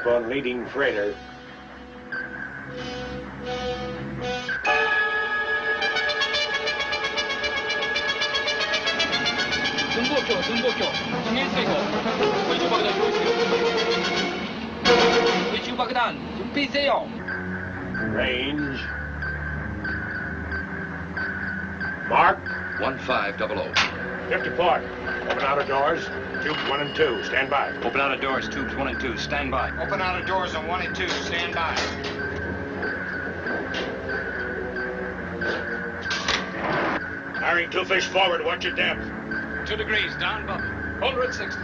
Up on leading freighter. Range. Mark. 1500. 50 port. Open outer doors. Tubes 1 and 2. Stand by. Open outer doors, tubes 1 and 2. Stand by. Open outer doors on 1 and 2. Stand by. Firing 2 fish forward. Watch your depth. 2 degrees. Down, Buck. 160.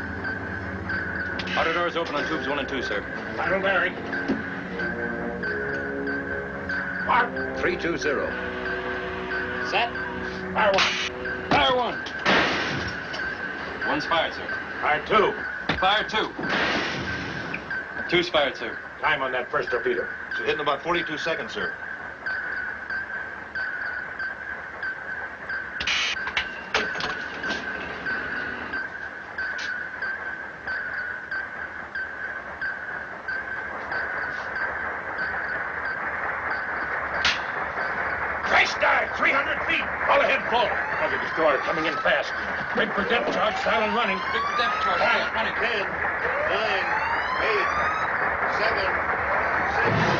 Outer doors open on tubes 1 and 2, sir. Final bearing. Mark. 320. Set. Fire 1. Fire 1. One's fired, sir. Fire 2. Fire 2. Two's fired, sir. Time on that first torpedo. Should hit in about 42 seconds, sir. Race dive, 300 feet. All ahead full. There's a destroyer coming in fast. Rig for depth charge, silent running. Big for depth charge. Silent running. 10, 9, 8, 7, 6.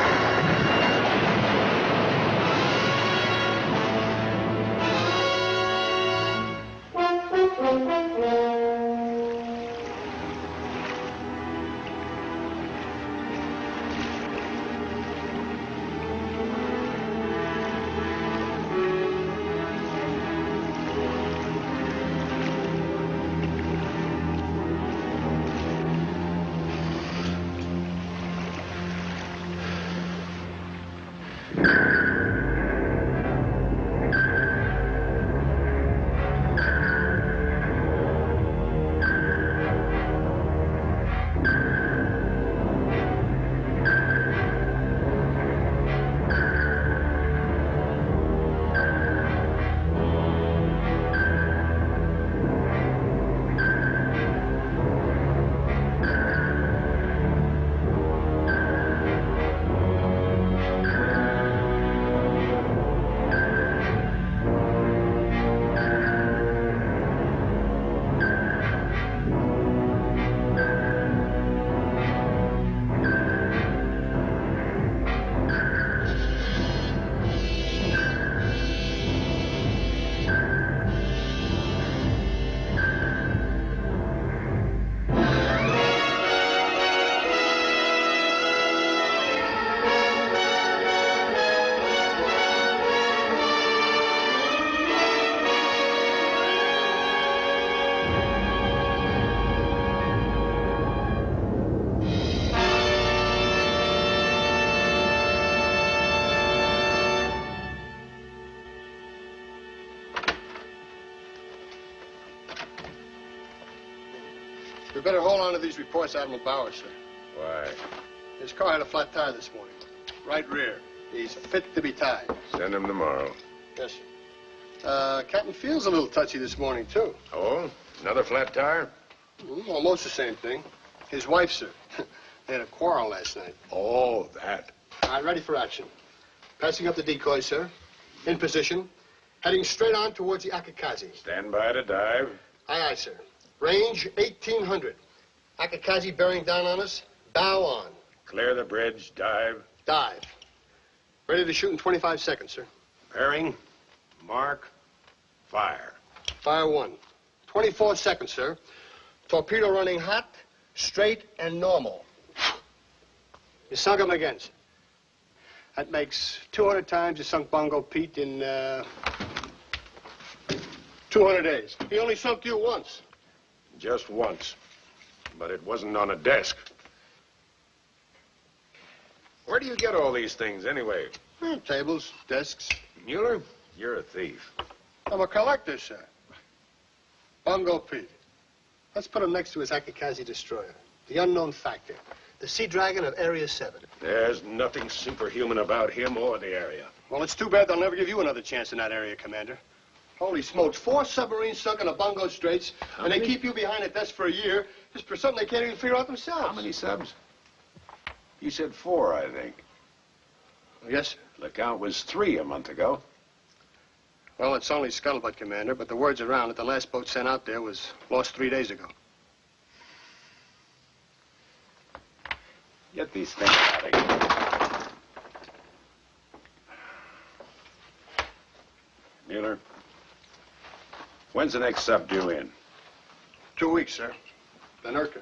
We better hold on to these reports, Admiral Bauer, sir. Why? His car had a flat tire this morning. Right rear. He's fit to be tied. Send him tomorrow. Yes, sir. Captain Field's a little touchy this morning, too. Oh? Another flat tire? Almost the same thing. His wife, sir. They had a quarrel last night. Oh, that. All right, ready for action. Passing up the decoy, sir. In position. Heading straight on towards the Akakazi. Stand by to dive. Aye, aye, sir. Range 1800. Akakazi bearing down on us. Bow on. Clear the bridge, dive. Dive. Ready to shoot in 25 seconds, sir. Bearing, mark, fire. Fire 1. 24 seconds, sir. Torpedo running hot, straight, and normal. You sunk him again, sir. That makes 200 times you sunk Bongo Pete in, 200 days. He only sunk you once. Just once. But it wasn't on a desk. Where do you get all these things, anyway? Tables, desks. Mueller, you're a thief. I'm a collector, sir. Bongo Pete. Let's put him next to his Akakazi destroyer. The unknown factor. The Sea Dragon of Area 7. There's nothing superhuman about him or the area. Well, it's too bad they'll never give you another chance in that area, Commander. Holy smokes, 4 submarines sunk in the Bongo Straits, and they keep you behind a desk for a year just for something they can't even figure out themselves. How many subs? You said 4, I think. Yes, sir. The count was 3 a month ago. Well, it's only scuttlebutt, Commander, but the word's around that the last boat sent out there was lost 3 days ago. Get these things out of here. Mueller, when's the next sub due in? 2 weeks, sir. The Nurka.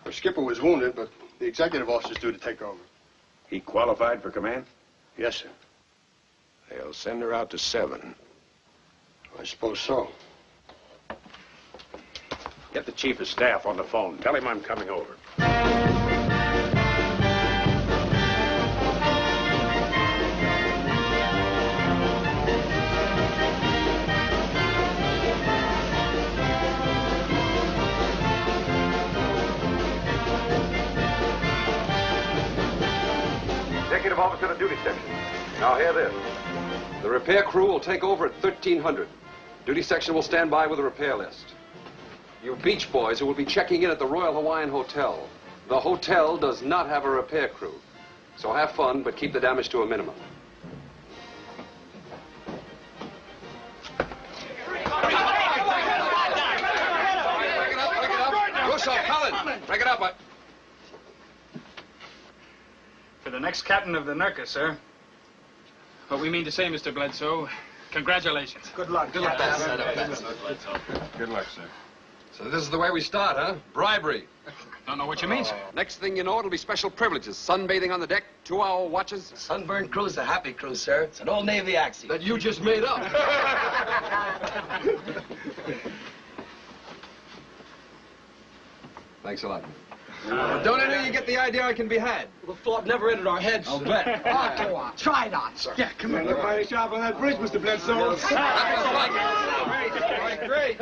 Our skipper was wounded, but the executive officer's due to take over. He qualified for command? Yes, sir. They'll send her out to 7. I suppose so. Get the chief of staff on the phone. Tell him I'm coming over. Executive officer to duty section. Now hear this. The repair crew will take over at 1300. Duty section will stand by with a repair list. You beach boys who will be checking in at the Royal Hawaiian Hotel. The hotel does not have a repair crew. So have fun, but keep the damage to a minimum. Break it up. Russo, Cullen, break it up. For the next captain of the Nurka, sir. What we mean to say, Mr. Bledsoe, congratulations. Good luck. Good luck, Good luck, sir. So this is the way we start, huh? Bribery. Don't know what you mean, sir. Next thing you know, it'll be special privileges. Sunbathing on the deck, 2-hour watches. Sunburned crew's a happy crew, sir. It's an old Navy axiom. That you just made up. Thanks a lot. Don't any of you get the idea I can be had? The thought never entered our heads. I'll bet. Oh, go on. Try it on, sir. Yeah, come on. Look mighty sharp on that bridge, Mr. Bledsoe. Great.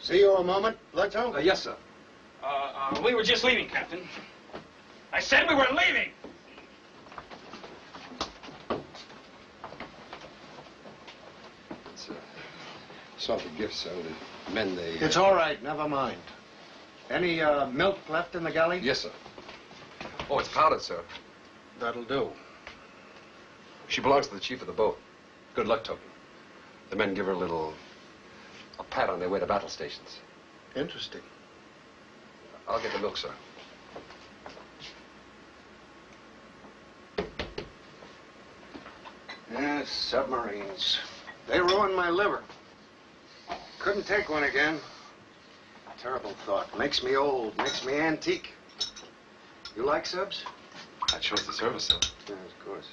See you a moment, Bledsoe? Yes, sir. We were just leaving, Captain. I said we were leaving. It's a sort of gift, sir. The men, they... It's all right. Never mind. Any milk left in the galley? Yes, sir. Oh, it's powdered, sir. That'll do. She belongs to the chief of the boat. Good luck token. The men give her a pat on their way to battle stations. Interesting. I'll get the milk, sir. Yes, submarines. They ruined my liver. Couldn't take one again. Terrible thought. Makes me old, makes me antique. You like subs? That shows the service, sir. Yeah, of course.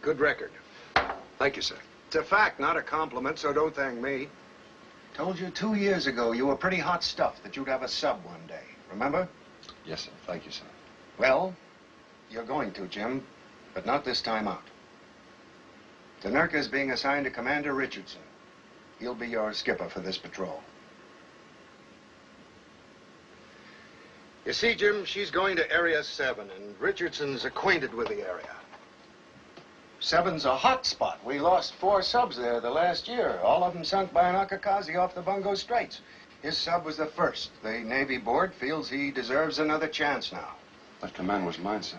Good record. Thank you, sir. It's a fact, not a compliment, so don't thank me. Told you 2 years ago you were pretty hot stuff, that you'd have a sub one day. Remember? Yes, sir. Thank you, sir. Well, you're going to, Jim, but not this time out. The Nurka is being assigned to Commander Richardson. He'll be your skipper for this patrol. You see, Jim, she's going to Area 7, and Richardson's acquainted with the area. 7's a hot spot. We lost 4 subs there the last year, all of them sunk by an Akakazi off the Bungo Straits. His sub was the first. The Navy Board feels he deserves another chance now. That command was mine, sir.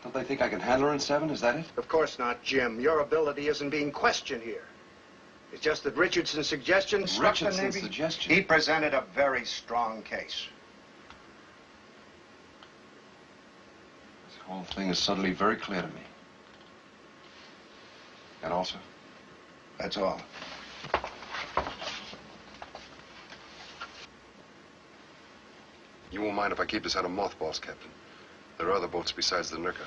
Don't they think I can handle her in 7? Is that it? Of course not, Jim. Your ability isn't being questioned here. It's just that Richardson's suggestion struck the Richardson's Navy. suggestion? He presented a very strong case. This whole thing is suddenly very clear to me. And also? That's all. You won't mind if I keep this out of mothballs, Captain. There are other boats besides the Nurka.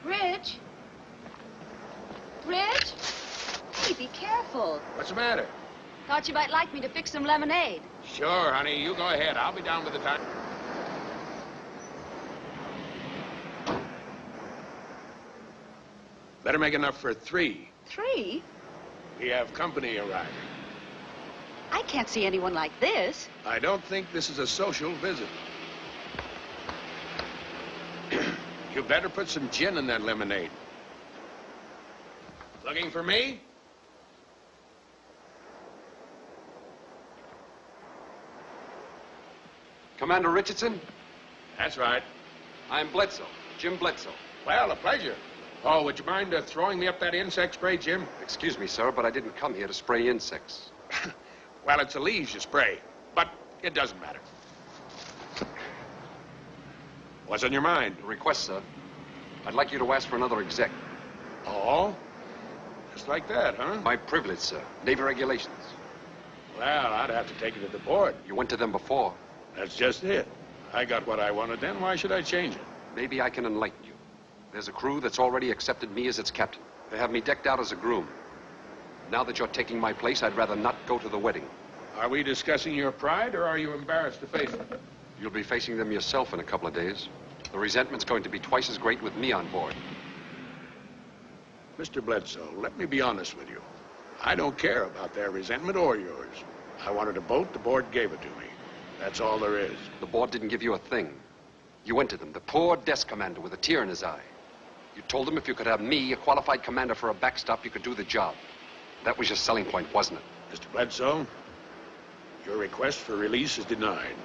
Rich? Rich? Hey, be careful. What's the matter? Thought you might like me to fix some lemonade. Sure, honey. You go ahead. I'll be down by the time. Better make enough for 3. 3? We have company arriving. I can't see anyone like this. I don't think this is a social visit. You better put some gin in that lemonade. Looking for me? Commander Richardson? That's right. I'm Bledsoe, Jim Bledsoe. Well, a pleasure. Oh, would you mind throwing me up that insect spray, Jim? Excuse me, sir, but I didn't come here to spray insects. Well, it's the leaves you spray, but it doesn't matter. What's on your mind? A request, sir. I'd like you to ask for another exec. Oh? Just like that, huh? My privilege, sir. Navy regulations. Well, I'd have to take it to the board. You went to them before. That's just it. I got what I wanted then. Why should I change it? Maybe I can enlighten you. There's a crew that's already accepted me as its captain. They have me decked out as a groom. Now that you're taking my place, I'd rather not go to the wedding. Are we discussing your pride, or are you embarrassed to face it? You'll be facing them yourself in a couple of days. The resentment's going to be twice as great with me on board. Mr. Bledsoe, let me be honest with you. I don't care about their resentment or yours. I wanted a boat, the board gave it to me. That's all there is. The board didn't give you a thing. You went to them, the poor desk commander with a tear in his eye. You told them if you could have me, a qualified commander for a backstop, you could do the job. That was your selling point, wasn't it? Mr. Bledsoe, your request for release is denied.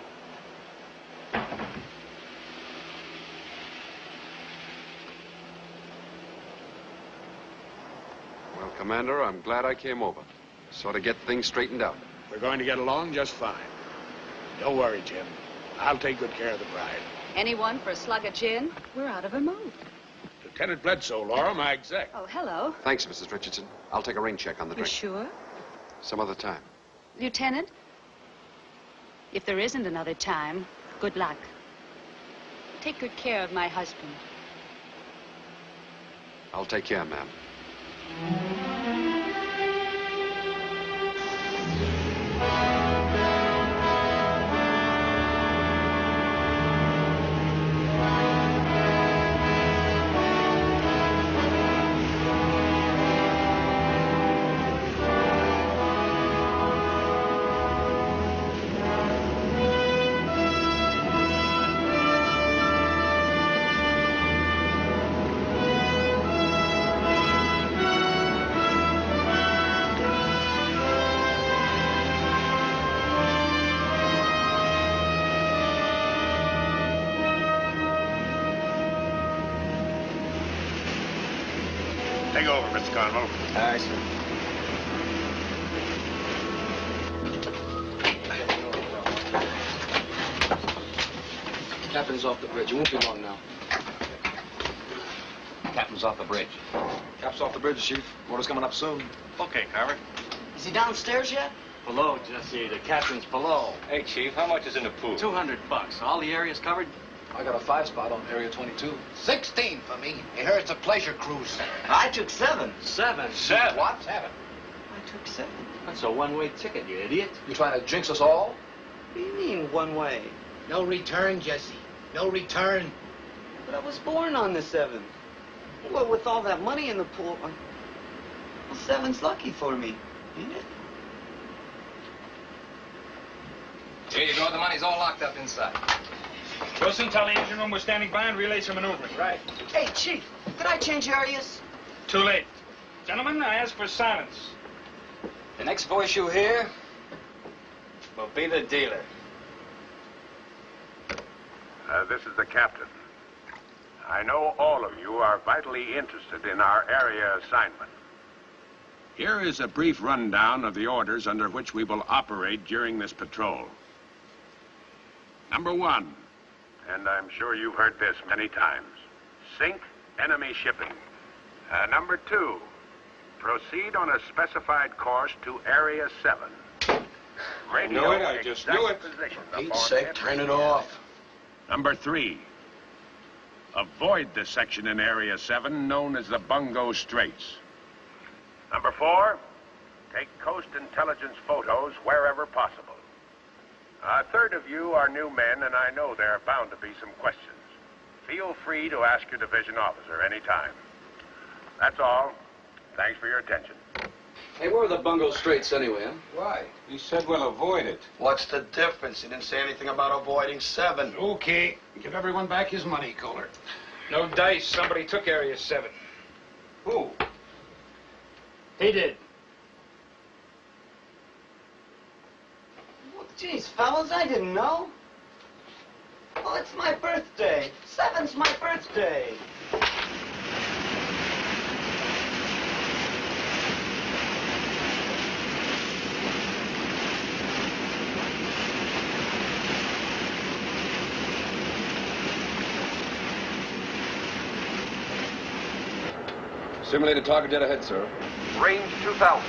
Well, Commander, I'm glad I came over. So to get things straightened out. We're going to get along just fine. Don't worry, Jim. I'll take good care of the bride. Anyone for a slug of gin? We're out of a mood. Lieutenant Bledsoe, Laura, my exec. Oh, hello. Thanks, Mrs. Richardson. I'll take a rain check on the You drink. sure? Some other time. Lieutenant, if there isn't another time, good luck. Take good care of my husband. I'll take care, ma'am. Take over, Mr. Conwell. Aye, sir. Captain's off the bridge. It won't be long now. Captain's off the bridge. Cap's off the bridge, Chief. Water's coming up soon. Okay, Carver. Is he downstairs yet? Below, Jesse. The captain's below. Hey, Chief, how much is in the pool? $200. All the areas covered? I got a 5-spot on Area 22. 16 for me. I heard it's a pleasure cruise. I took 7. 7. What? 7. I took 7. That's a one-way ticket, you idiot. You trying to jinx us all? What do you mean, one way? No return, Jesse. No return. But I was born on the 7th. Well, with all that money in the pool, well, 7's lucky for me, ain't it? Here you go. The money's all locked up inside. Wilson, tell the engine room we're standing by and relays are maneuvering. Right. Hey, Chief, could I change areas? Too late. Gentlemen, I ask for silence. The next voice you hear will be the dealer. This is the captain. I know all of you are vitally interested in our area assignment. Here is a brief rundown of the orders under which we will operate during this patrol. Number 1, and I'm sure you've heard this many times, sink enemy shipping. Number 2, proceed on a specified course to Area 7. Radio I just knew it. position Pete's upon sake, every turn it off. Number 3, avoid the section in Area 7 known as the Bungo Straits. Number 4, take coast intelligence photos wherever possible. A third of you are new men, and I know there are bound to be some questions. Feel free to ask your division officer anytime. That's all. Thanks for your attention. Hey, where are the Bungo Straits anyway, huh? Why? He said we'll avoid it. What's the difference? He didn't say anything about avoiding 7. Okay. Give everyone back his money, Kohler. No dice. Somebody took Area 7. Who? He did. Well, geez, fellas, I didn't know. Oh, it's my birthday. 7's my birthday. Simulated target dead ahead, sir. Range 2,000.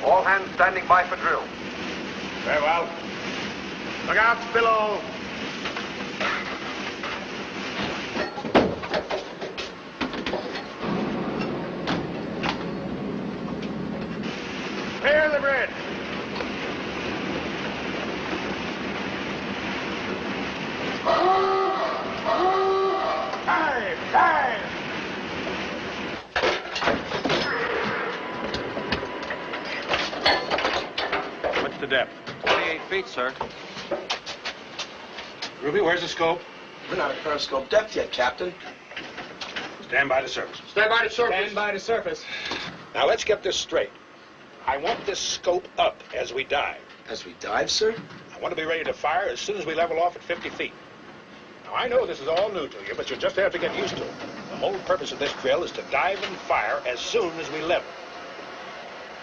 All hands standing by for drill. Very well. Look out below. Clear the bridge. Dive! What's the depth? 28 feet, sir. Ruby, where's the scope? We're not at periscope depth yet, Captain. Stand by the surface. Stand by the surface. Stand by the surface. Now, let's get this straight. I want this scope up as we dive. As we dive, sir? I want to be ready to fire as soon as we level off at 50 feet. Now, I know this is all new to you, but you'll just have to get used to it. The whole purpose of this drill is to dive and fire as soon as we level.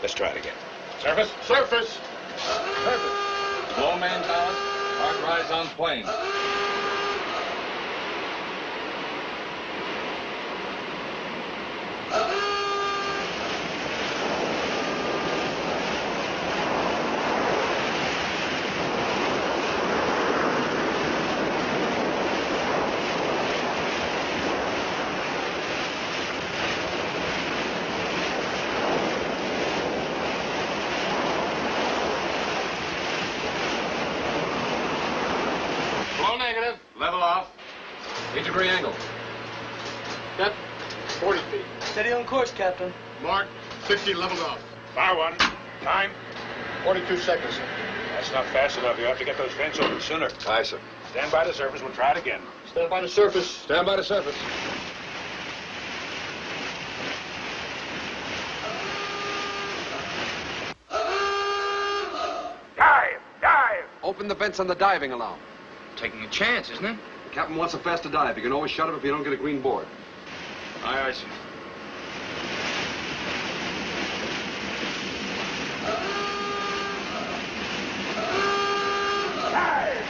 Let's try it again. Surface? Surface. Surface. Low man ballast, hard rise on plane. Negative. Level off. 8-degree angle. Depth, 40 feet. Steady on course, Captain. Mark, 50 leveled off. Fire one. Time. 42 seconds, sir. That's not fast enough. You have to get those fins open sooner. Aye, sir. Stand by the surface. We'll try it again. Stand by the surface. Stand by the surface. Dive! Open the vents on the diving alarm. Taking a chance, isn't it? The captain wants a faster dive. You can always shut him if you don't get a green board. Aye, sir.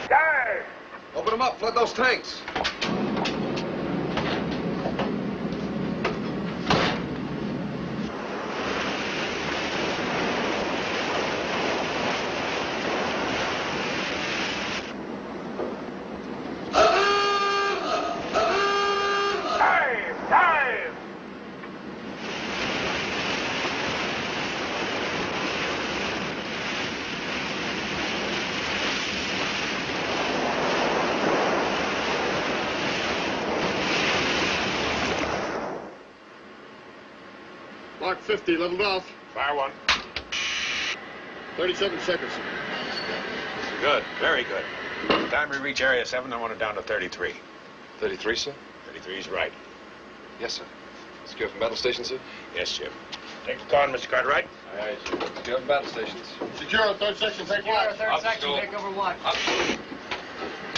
Dive! Open them up. Flood those tanks. Dive! Mark, 50 leveled off. Fire one. 37 seconds, sir. Good. Very good. By the time we reach Area 7, I want it down to 33. 33, sir? 33 is right. Yes, sir. Secure from battle station, sir? Yes, Jim. Take the con, Mr. Cartwright. Aye, sir. Secure from battle stations. Secure, third section, take watch. Third section, take over watch. Up.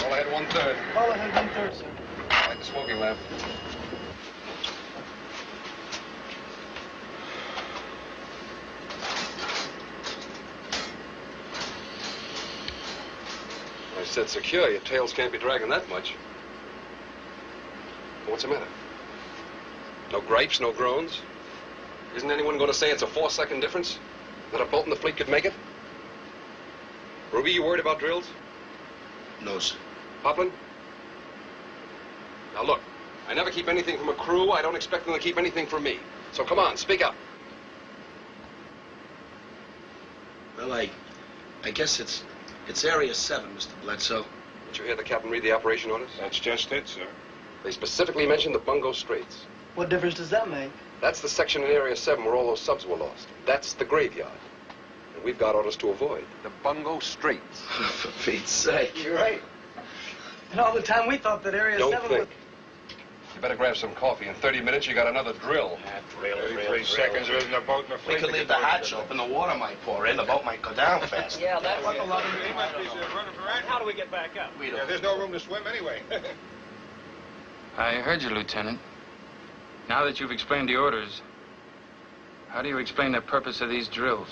All ahead 1/3. All ahead 1/3, sir. Light the smoking lamp. I said secure. Your tails can't be dragging that much. What's the matter? No gripes, no groans? Isn't anyone going to say it's a 4-second difference? That a boat in the fleet could make it? Ruby, you worried about drills? No, sir. Poplin? Now look, I never keep anything from a crew. I don't expect them to keep anything from me. So come on, speak up. Well, I guess it's Area 7, Mr. Bledsoe. Did you hear the captain read the operation orders? That's just it, sir. They specifically mentioned the Bungo Straits. What difference does that make? That's the section in Area 7 where all those subs were lost. That's the graveyard. And we've got orders to avoid the Bungo Straits. For Pete's sake. You're right. And all the time we thought that Area Don't 7 think. was... You better grab some coffee. In 30 minutes, you got another drill. Drill. 3 seconds, there isn't a boat in the fleet. We could leave the hatch open, the water might pour in, the boat might go down fast. Yeah, that was a lot of He might be running for action. How do we get back up? We don't. Yeah, there's no room to swim anyway. I heard you, Lieutenant. Now that you've explained the orders, how do you explain the purpose of these drills?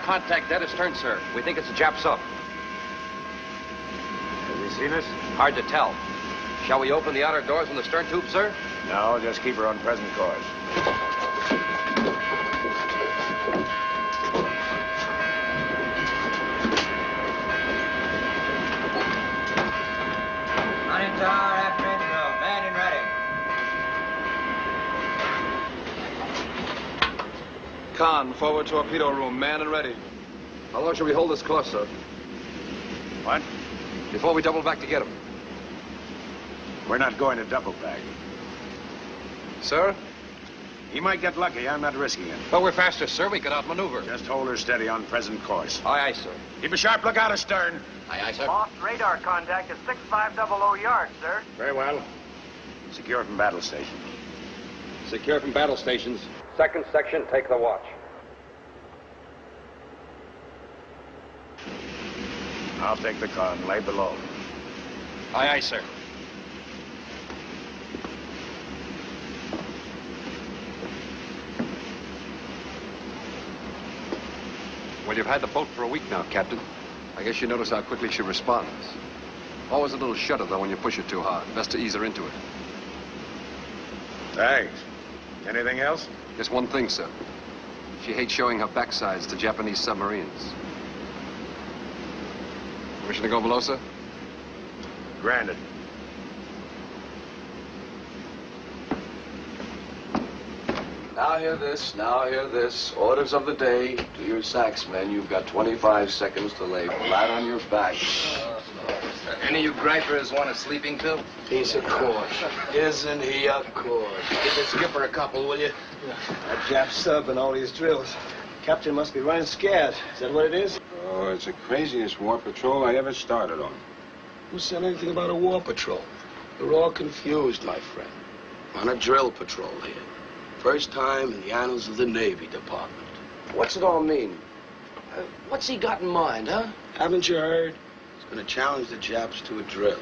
Contact dead astern, sir. We think it's a Jap sub. Has he seen us? Hard to tell. Shall we open the outer doors on the stern tube, sir? No, just keep her on present course. Running tower after engine room. Man and ready. Khan, forward torpedo room, man and ready. How long shall we hold this course, sir? What? Before we double back to get him. We're not going to double back. Sir? He might get lucky. I'm not risking it. But we're faster, sir. We could outmaneuver. Just hold her steady on present course. Aye, aye, sir. Keep a sharp lookout astern. Aye, aye, sir. Lost radar contact at 6500 yards, sir. Very well. Secure from battle station. Secure from battle stations. Second section, take the watch. I'll take the con. Lay below. Aye, aye, sir. Well, you've had the boat for a week now, Captain. I guess you notice how quickly she responds. Always a little shudder, though, when you push it too hard. Best to ease her into it. Thanks. Anything else? Just one thing, sir. She hates showing her backsides to Japanese submarines. Permission to go below, sir? Granted. Now hear this, now hear this. Orders of the day to your saxmen. You've got 25 seconds to lay flat on your back. Any of you gripers want a sleeping pill? He's a course. Isn't he a course? Give the skipper a couple, will you? That Jap sub and all these drills. Captain must be running scared. Is that what it is? Oh, it's the craziest war patrol I ever started on. Who said anything about a war patrol? You're all confused, my friend. On a drill patrol here. First time in the annals of the Navy Department. What's it all mean? What's he got in mind, huh? Haven't you heard? He's going to challenge the Japs to a drill.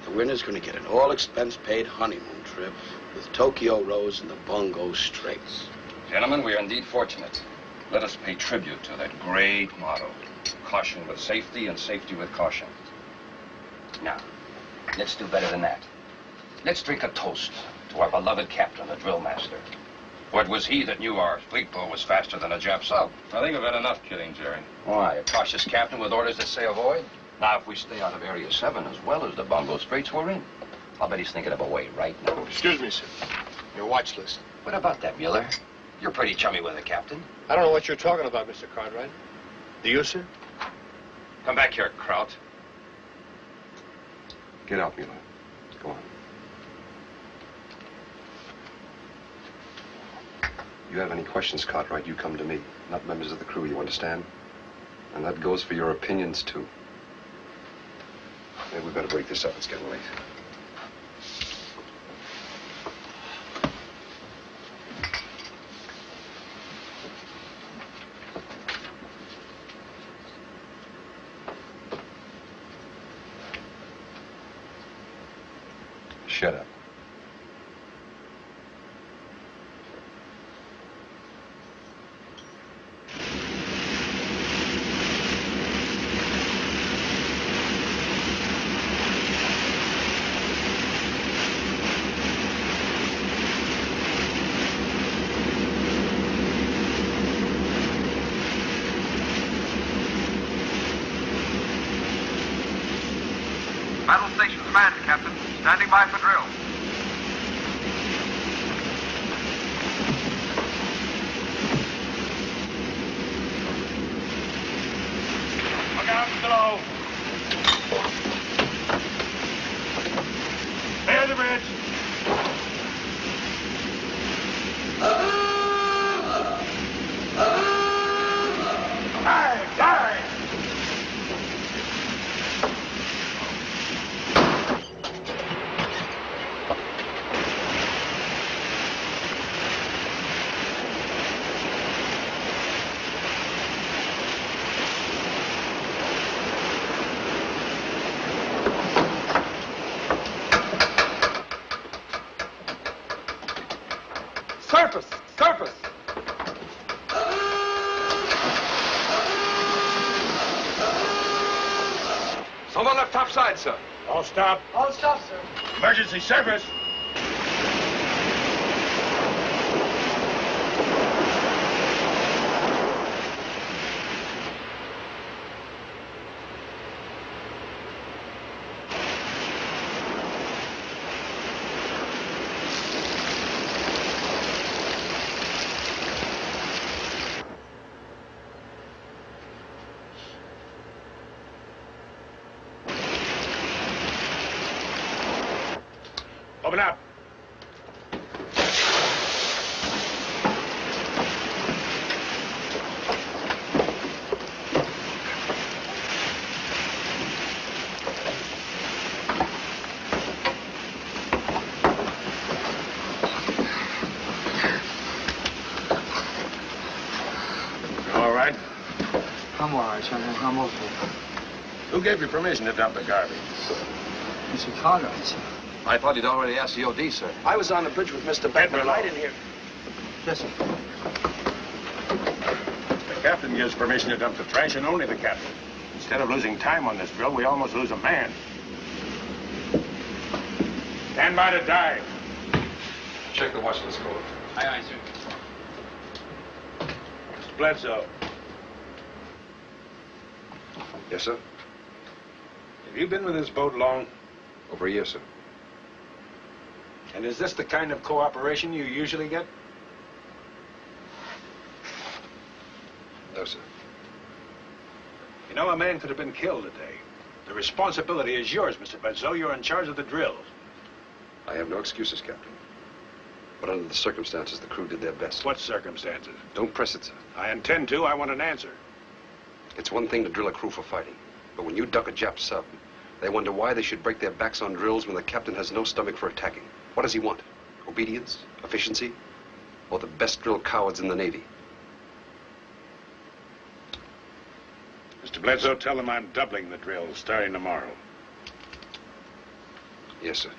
The winner's going to get an all-expense-paid honeymoon trip with Tokyo Rose and the Bungo Straits. Gentlemen, we are indeed fortunate. Let us pay tribute to that great motto. Caution with safety and safety with caution. Now, let's do better than that. Let's drink a toast to our beloved captain, the drill master. What was he that knew our fleet boat was faster than a Jap sub? I think I've had enough kidding, Jerry. Why, a cautious captain with orders that say avoid? Now, if we stay out of Area 7 as well as the Bungo Straits we're in, I'll bet he's thinking of a way right now. Excuse me, sir. Your watch list. What about that, Mueller? You're pretty chummy with the captain. I don't know what you're talking about, Mr. Cartwright. Do you, sir? Come back here, Kraut. Get out, Mueller. Go on. You have any questions, Cartwright, you come to me, not members of the crew, you understand? And that goes for your opinions, too. Maybe we better break this up. It's getting late. Shut up. command, Captain. Standing by for drill. Look out below. Clear the bridge. Dive! Dive! Surface! Surface! Some on left top side, sir. All stop. All stop, sir. Emergency service. Open up. All right? I'm all right, General. I'm okay. Who gave you permission to dump the garbage? In Chicago, sir. I thought he'd already asked the OD, sir. I was on the bridge with Mr. Beckman, and I didn't hear. Yes, sir. The captain gives permission to dump the trash, and only the captain. Instead of losing time on this drill, we almost lose a man. Stand by to dive. Check the watch list code. Aye, aye, sir. Mr. Bledsoe, Yes, sir. have you been with this boat long? Over a year, sir. And is this the kind of cooperation you usually get? No, sir. You know, a man could have been killed today. The responsibility is yours, Mr. Bledsoe. You're in charge of the drills. I have no excuses, Captain. But under the circumstances, the crew did their best. What circumstances? Don't press it, sir. I intend to. I want an answer. It's one thing to drill a crew for fighting. But when you duck a Jap sub, they wonder why they should break their backs on drills when the captain has no stomach for attacking. What does he want? Obedience? Efficiency? Or the best drilled cowards in the Navy? Mr. Bledsoe, tell them I'm doubling the drills starting tomorrow. Yes, sir.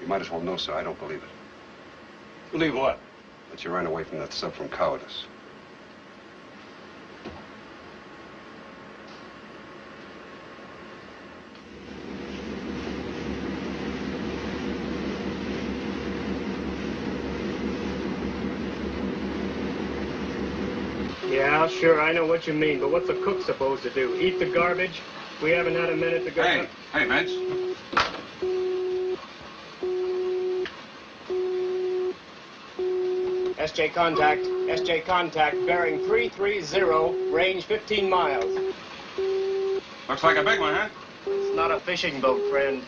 You might as well know, sir, I don't believe it. Believe what? That you ran away from that sub from cowardice. Yeah, sure, I know what you mean, but what's the cook supposed to do? Eat the garbage? We haven't had a minute to go. Hey, Vince. SJ contact, bearing 330, range 15 miles. Looks like a big one, huh? It's not a fishing boat, friend.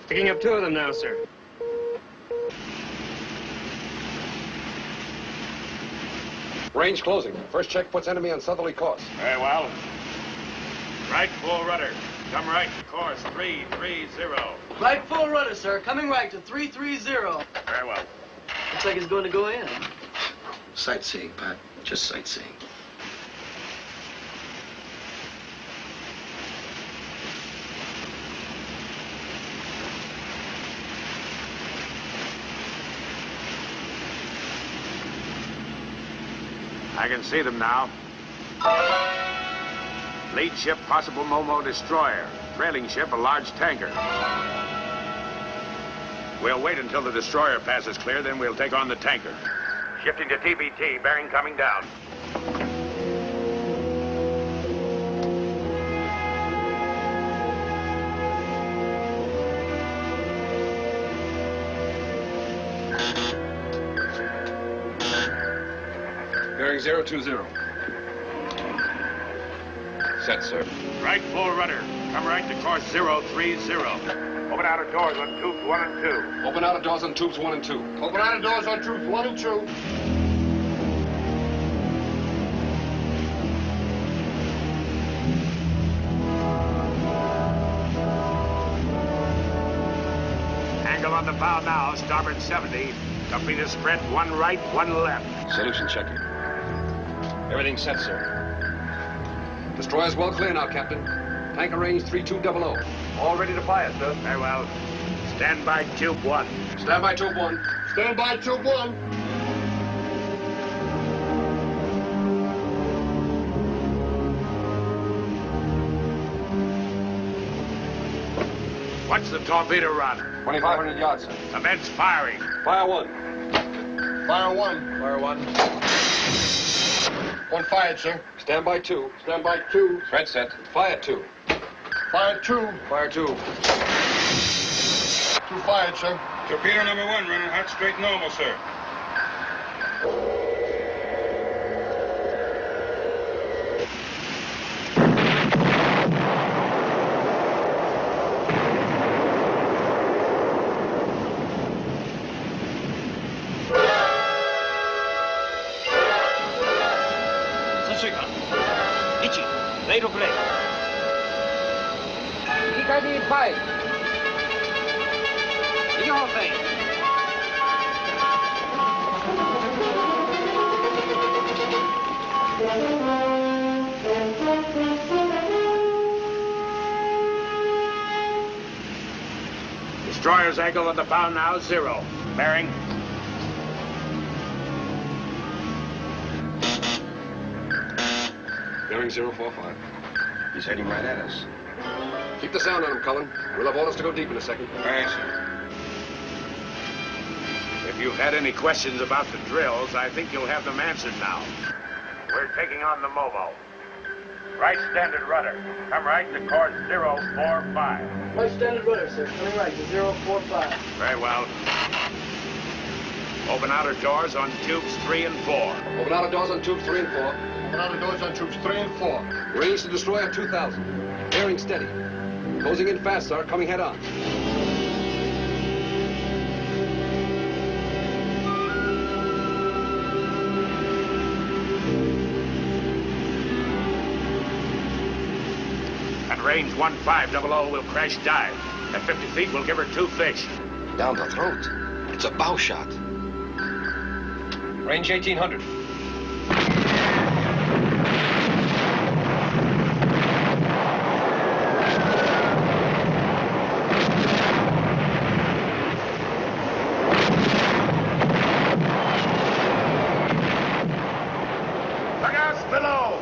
Picking up 2 of them now, sir. Range closing. First check puts enemy on southerly course. Very well. Right full rudder. Come right to course 330. Right full rudder, sir. Coming right to 330. Very well. Looks like it's going to go in. Sightseeing, Pat. Just sightseeing. I can see them now. Lead ship, possible Momo destroyer. Trailing ship, a large tanker. We'll wait until the destroyer passes clear, then we'll take on the tanker. Shifting to TBT, bearing coming down. Bearing 020. Set, sir. Right full rudder. Come right to course 030. Open outer doors on tubes 1 and 2. Open outer doors on tubes 1 and 2. Open outer doors on tubes 1 and 2. Angle on the bow now, starboard 70. Company spread 1 right, 1 left. Solution checking. Everything set, sir. Destroyer's well clear now, Captain. Tanker range 3200. All ready to fire, sir. Very well. Stand by tube 1. Stand by tube 1. Stand by tube 1. What's the torpedo run? 2,500 yards, sir. Commence firing. Fire 1. Fire 1. Fire 1. 1 fired, sir. Stand by 2. Stand by 2. Thread set. Fire 2. Fire 2. Fire 2. 2 fired, sir. Torpedo number 1 running hot, straight, normal, sir. Destroyer's angle on the bow now, 0. Bearing. Bearing 045. He's heading right at us. Keep the sound on him, Cullen. We'll have orders to go deep in a second. Aye, sir. If you've had any questions about the drills, I think you'll have them answered now. We're taking on the Movo. Right standard rudder. Come right to course 045. Right standard rudder, sir. Coming right to 045. Very well. Open outer doors on tubes 3 and 4. Open outer doors on tubes 3 and 4. Open outer doors on tubes 3 and 4. Range to destroyer 2,000. Bearing steady. Closing in fast, sir. Coming head on. At range 1500, we'll crash dive. At 50 feet, we'll give her 2 fish. Down the throat. It's a bow shot. Range 1,800. Look out below!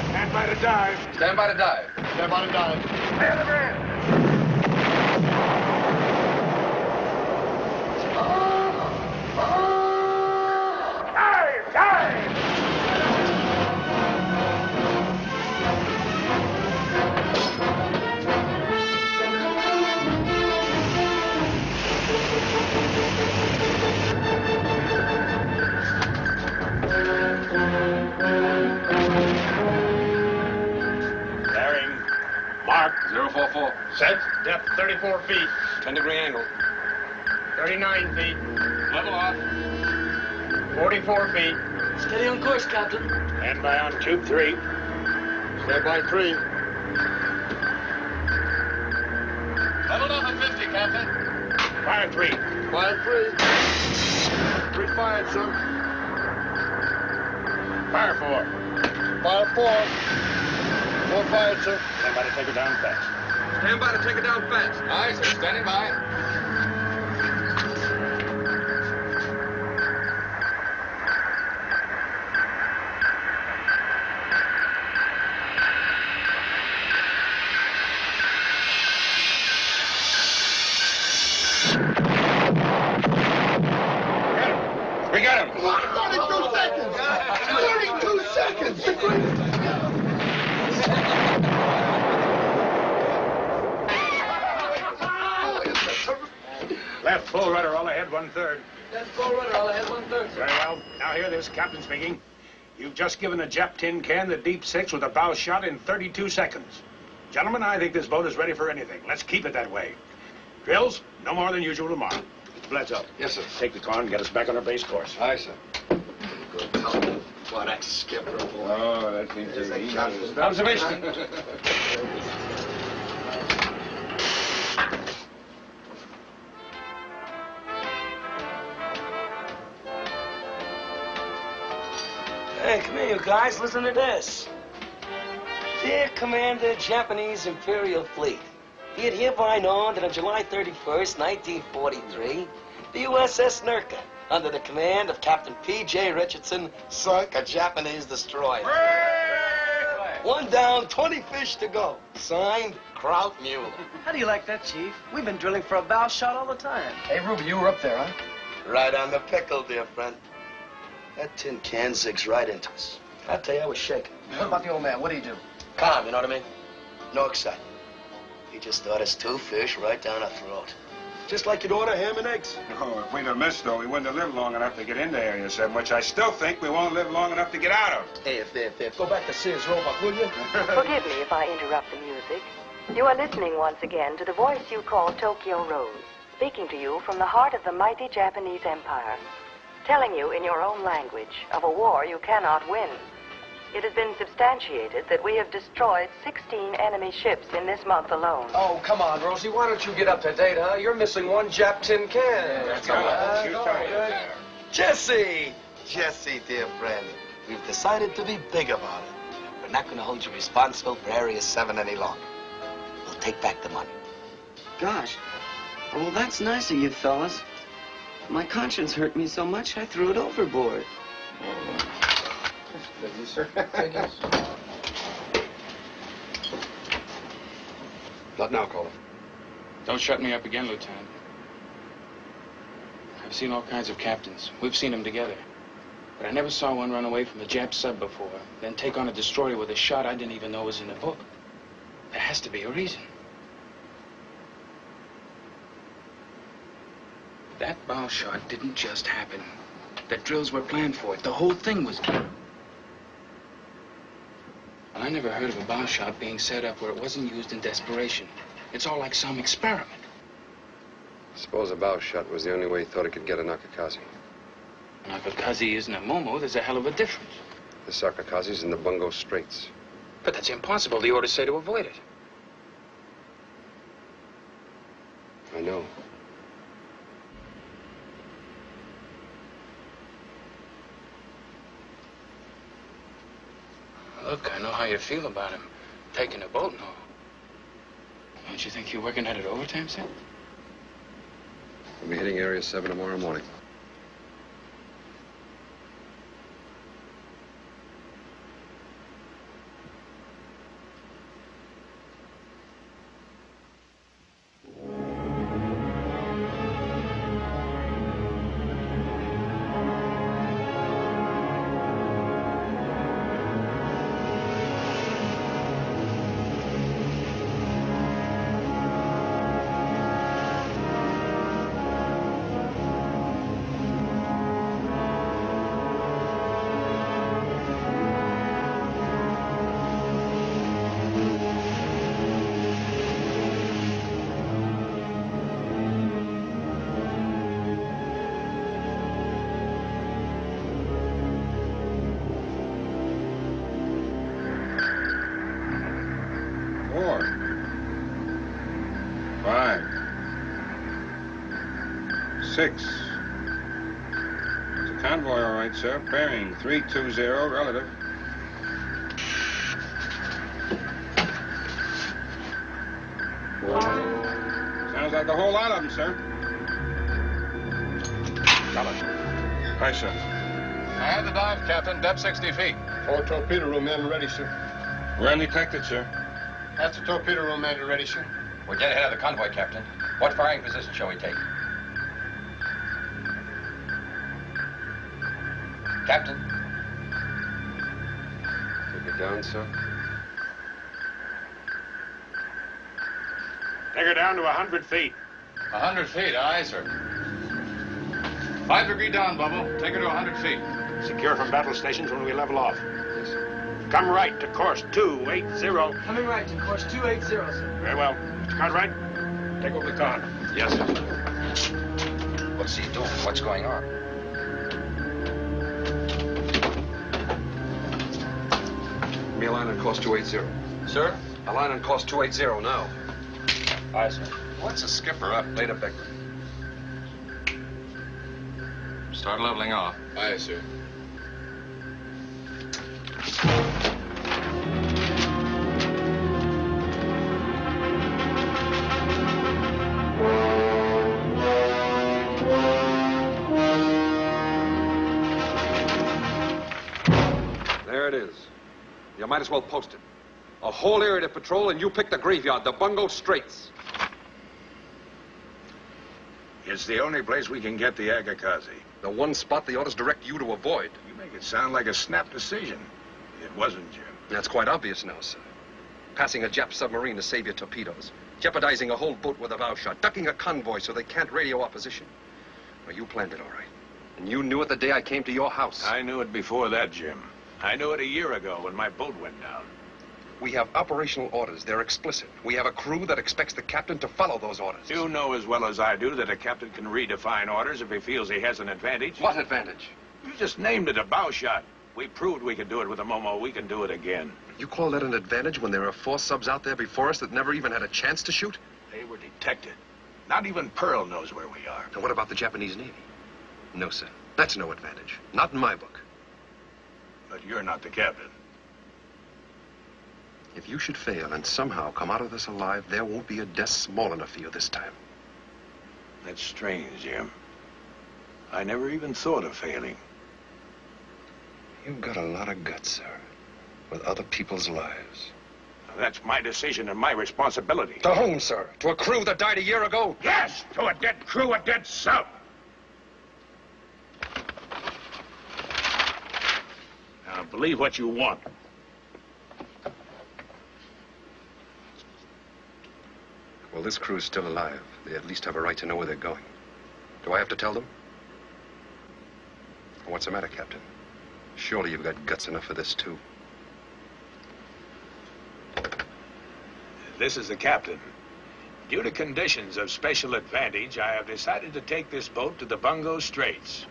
Stand by to dive. Stand by to dive. Stand by to dive. Clear the man. Dive! Dive! Bearing. Mark. 044. Set. Depth 34 feet. 10-degree angle. 39 feet. Level off. 44 feet. Steady on course, Captain. Stand by on tube 3. Stand by 3. Leveled off at 50, Captain. Fire 3. Fire 3. 3 fired, sir. Fire 4. Fire 4. 4 fired, sir. Stand by to take her down fast. Stand by to take it down fast. Aye, sir. Standing by. We got him. 32 seconds. 32 seconds. The greatest. full rudder, all ahead, 1/3. That's full rudder, all ahead, 1/3. Very well. Now hear this, Captain speaking. You've just given a Jap tin can the deep six with a bow shot in 32 seconds. Gentlemen, I think this boat is ready for anything. Let's keep it that way. Drills, no more than usual tomorrow. Bledsoe. Yes, sir. Take the car and get us back on our base course. Aye, sir. Good. What a skipper, boy. Oh, that means Observation. Hey, come here, you guys. Listen to this. Dear Commander, Japanese Imperial Fleet, be it hereby known that on July 31st, 1943, the USS Nurka, under the command of Captain P.J. Richardson, sunk a Japanese destroyer. One down, 20 fish to go. Signed, Kraut Mueller. How do you like that, Chief? We've been drilling for a bow shot all the time. Hey, Ruby, you were up there, huh? Right on the pickle, dear friend. That tin can zigs right into us. I tell you, I was shaking. What about the old man? What do you do? Calm, you know what I mean? No excitement. He just thought us 2 fish right down our throat. Just like you'd order ham and eggs. Oh, if we'd have missed, though, we wouldn't have lived long enough to get into Area 7, which I still think we won't live long enough to get out of. Hey, if go back to Sears Roebuck, will you? Forgive me if I interrupt the music. You are listening once again to the voice you call Tokyo Rose, speaking to you from the heart of the mighty Japanese Empire, telling you in your own language of a war you cannot win. It has been substantiated that we have destroyed 16 enemy ships in this month alone. Oh, come on, Rosie. Why don't you get up to date, huh? You're missing one Jap tin can. Jesse, dear friend, we've decided to be big about it. We're not going to hold you responsible for Area 7 any longer. We'll take back the money. Gosh. Well, that's nice of you, fellas. My conscience hurt me so much, I threw it overboard. Thank you, sir. Not now, Caller. Don't shut me up again, Lieutenant. I've seen all kinds of captains. We've seen them together. But I never saw one run away from a Jap sub before, then take on a destroyer with a shot I didn't even know was in the book. There has to be a reason. That bow shot didn't just happen. The drills were planned for it. The whole thing was... I never heard of a bow shot being set up where it wasn't used in desperation. It's all like some experiment. Suppose a bow shot was the only way he thought he could get a Nakakaze. Nakakaze isn't a Momo. There's a hell of a difference. The Sakakaze's in the Bungo Straits. But that's impossible. The orders say to avoid it. I know. Look, I know how you feel about him. Taking a boat and all. Don't you think you're working at it overtime, Sam? We'll be hitting Area 7 tomorrow morning. Six. It's a convoy, all right, sir. Bearing 320 relative. Sounds like a whole lot of them, sir. Hi, sir. I had the dive, Captain. Depth 60 feet. 4 torpedo room men ready, sir. We're undetected, sir. That's the torpedo room man ready, sir. We're getting ahead of the convoy, Captain. What firing position shall we take? Captain? Take it down, sir. Take her down to 100 feet. 100 feet, aye, sir. 5-degree down, Bubble. Take her to 100 feet. Secure from battle stations when we level off. Come right to course 280. Coming right to course 280, sir. Very well. Mr. Cartwright, take over the con. Yes, sir. What's he doing? What's going on? Give me a line on course 280. Sir? A line on course 280 now. Aye, sir. What's a skipper up? Later, Beckman. Start leveling off. Aye, sir. There it is. You might as well post it. A whole area to patrol, and you pick the graveyard, the Bungo Straits. It's the only place we can get the Agakazi. The one spot the orders direct you to avoid. You make it sound like a snap decision. It wasn't, Jim. That's quite obvious now, sir. Passing a Jap submarine to save your torpedoes. Jeopardizing a whole boat with a bow shot. Ducking a convoy so they can't radio opposition. Well, you planned it all right. And you knew it the day I came to your house. I knew it before that, Jim. I knew it a year ago when my boat went down. We have operational orders. They're explicit. We have a crew that expects the captain to follow those orders. You know as well as I do that a captain can redefine orders if he feels he has an advantage. What advantage? You just named it, a bow shot. We proved we could do it with a Momo. We can do it again. You call that an advantage when there are 4 subs out there before us that never even had a chance to shoot? They were detected. Not even Pearl knows where we are. And what about the Japanese Navy? No, sir. That's no advantage. Not in my book. But you're not the captain. If you should fail and somehow come out of this alive, there won't be a death small enough for you this time. That's strange, Jim. I never even thought of failing. You've got a lot of guts, sir, with other people's lives. Now, that's my decision and my responsibility. To whom, sir? To a crew that died a year ago? Yes, to a dead crew, a dead sub. Now, believe what you want. Well, this crew's still alive. They at least have a right to know where they're going. Do I have to tell them? What's the matter, Captain? Surely you've got guts enough for this, too. This is the captain. Due to conditions of special advantage, I have decided to take this boat to the Bungo Straits.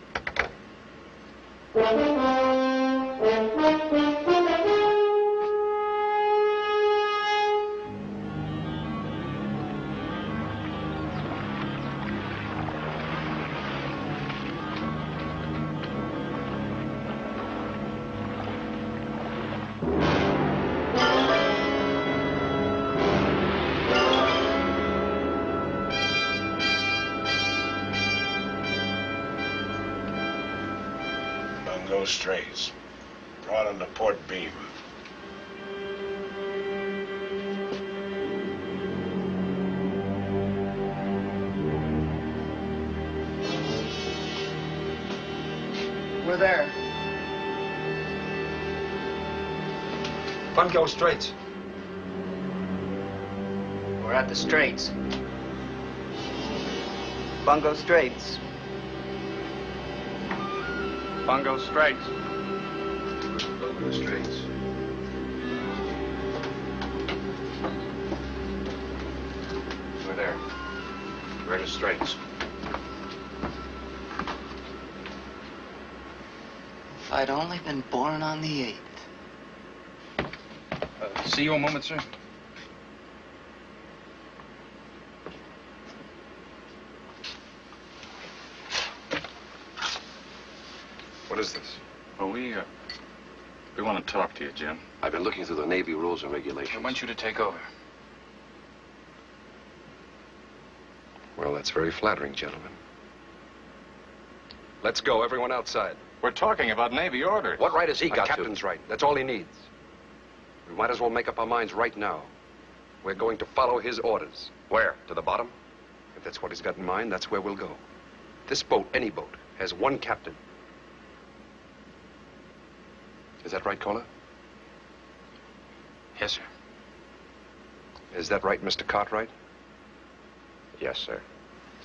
Straits, brought on the port beam. We're there. Bungo Straits. We're at the Straits. Bungo Straits. Bungo Straits. Bungo Straits. We're there. We're at the Straits. If I'd only been born on the 8th. See you a moment, sir. What is this? Well, we want to talk to you, Jim. I've been looking through the Navy rules and regulations. I want you to take over. Well, that's very flattering, gentlemen. Let's go, everyone outside. We're talking about Navy orders. What right has he The got captain's to? Right. That's all he needs. We might as well make up our minds right now. We're going to follow his orders. Where? To the bottom? If that's what he's got in mind, that's where we'll go. This boat, any boat, has one captain. Is that right, caller? Yes, sir. Is that right, Mr. Cartwright? Yes, sir.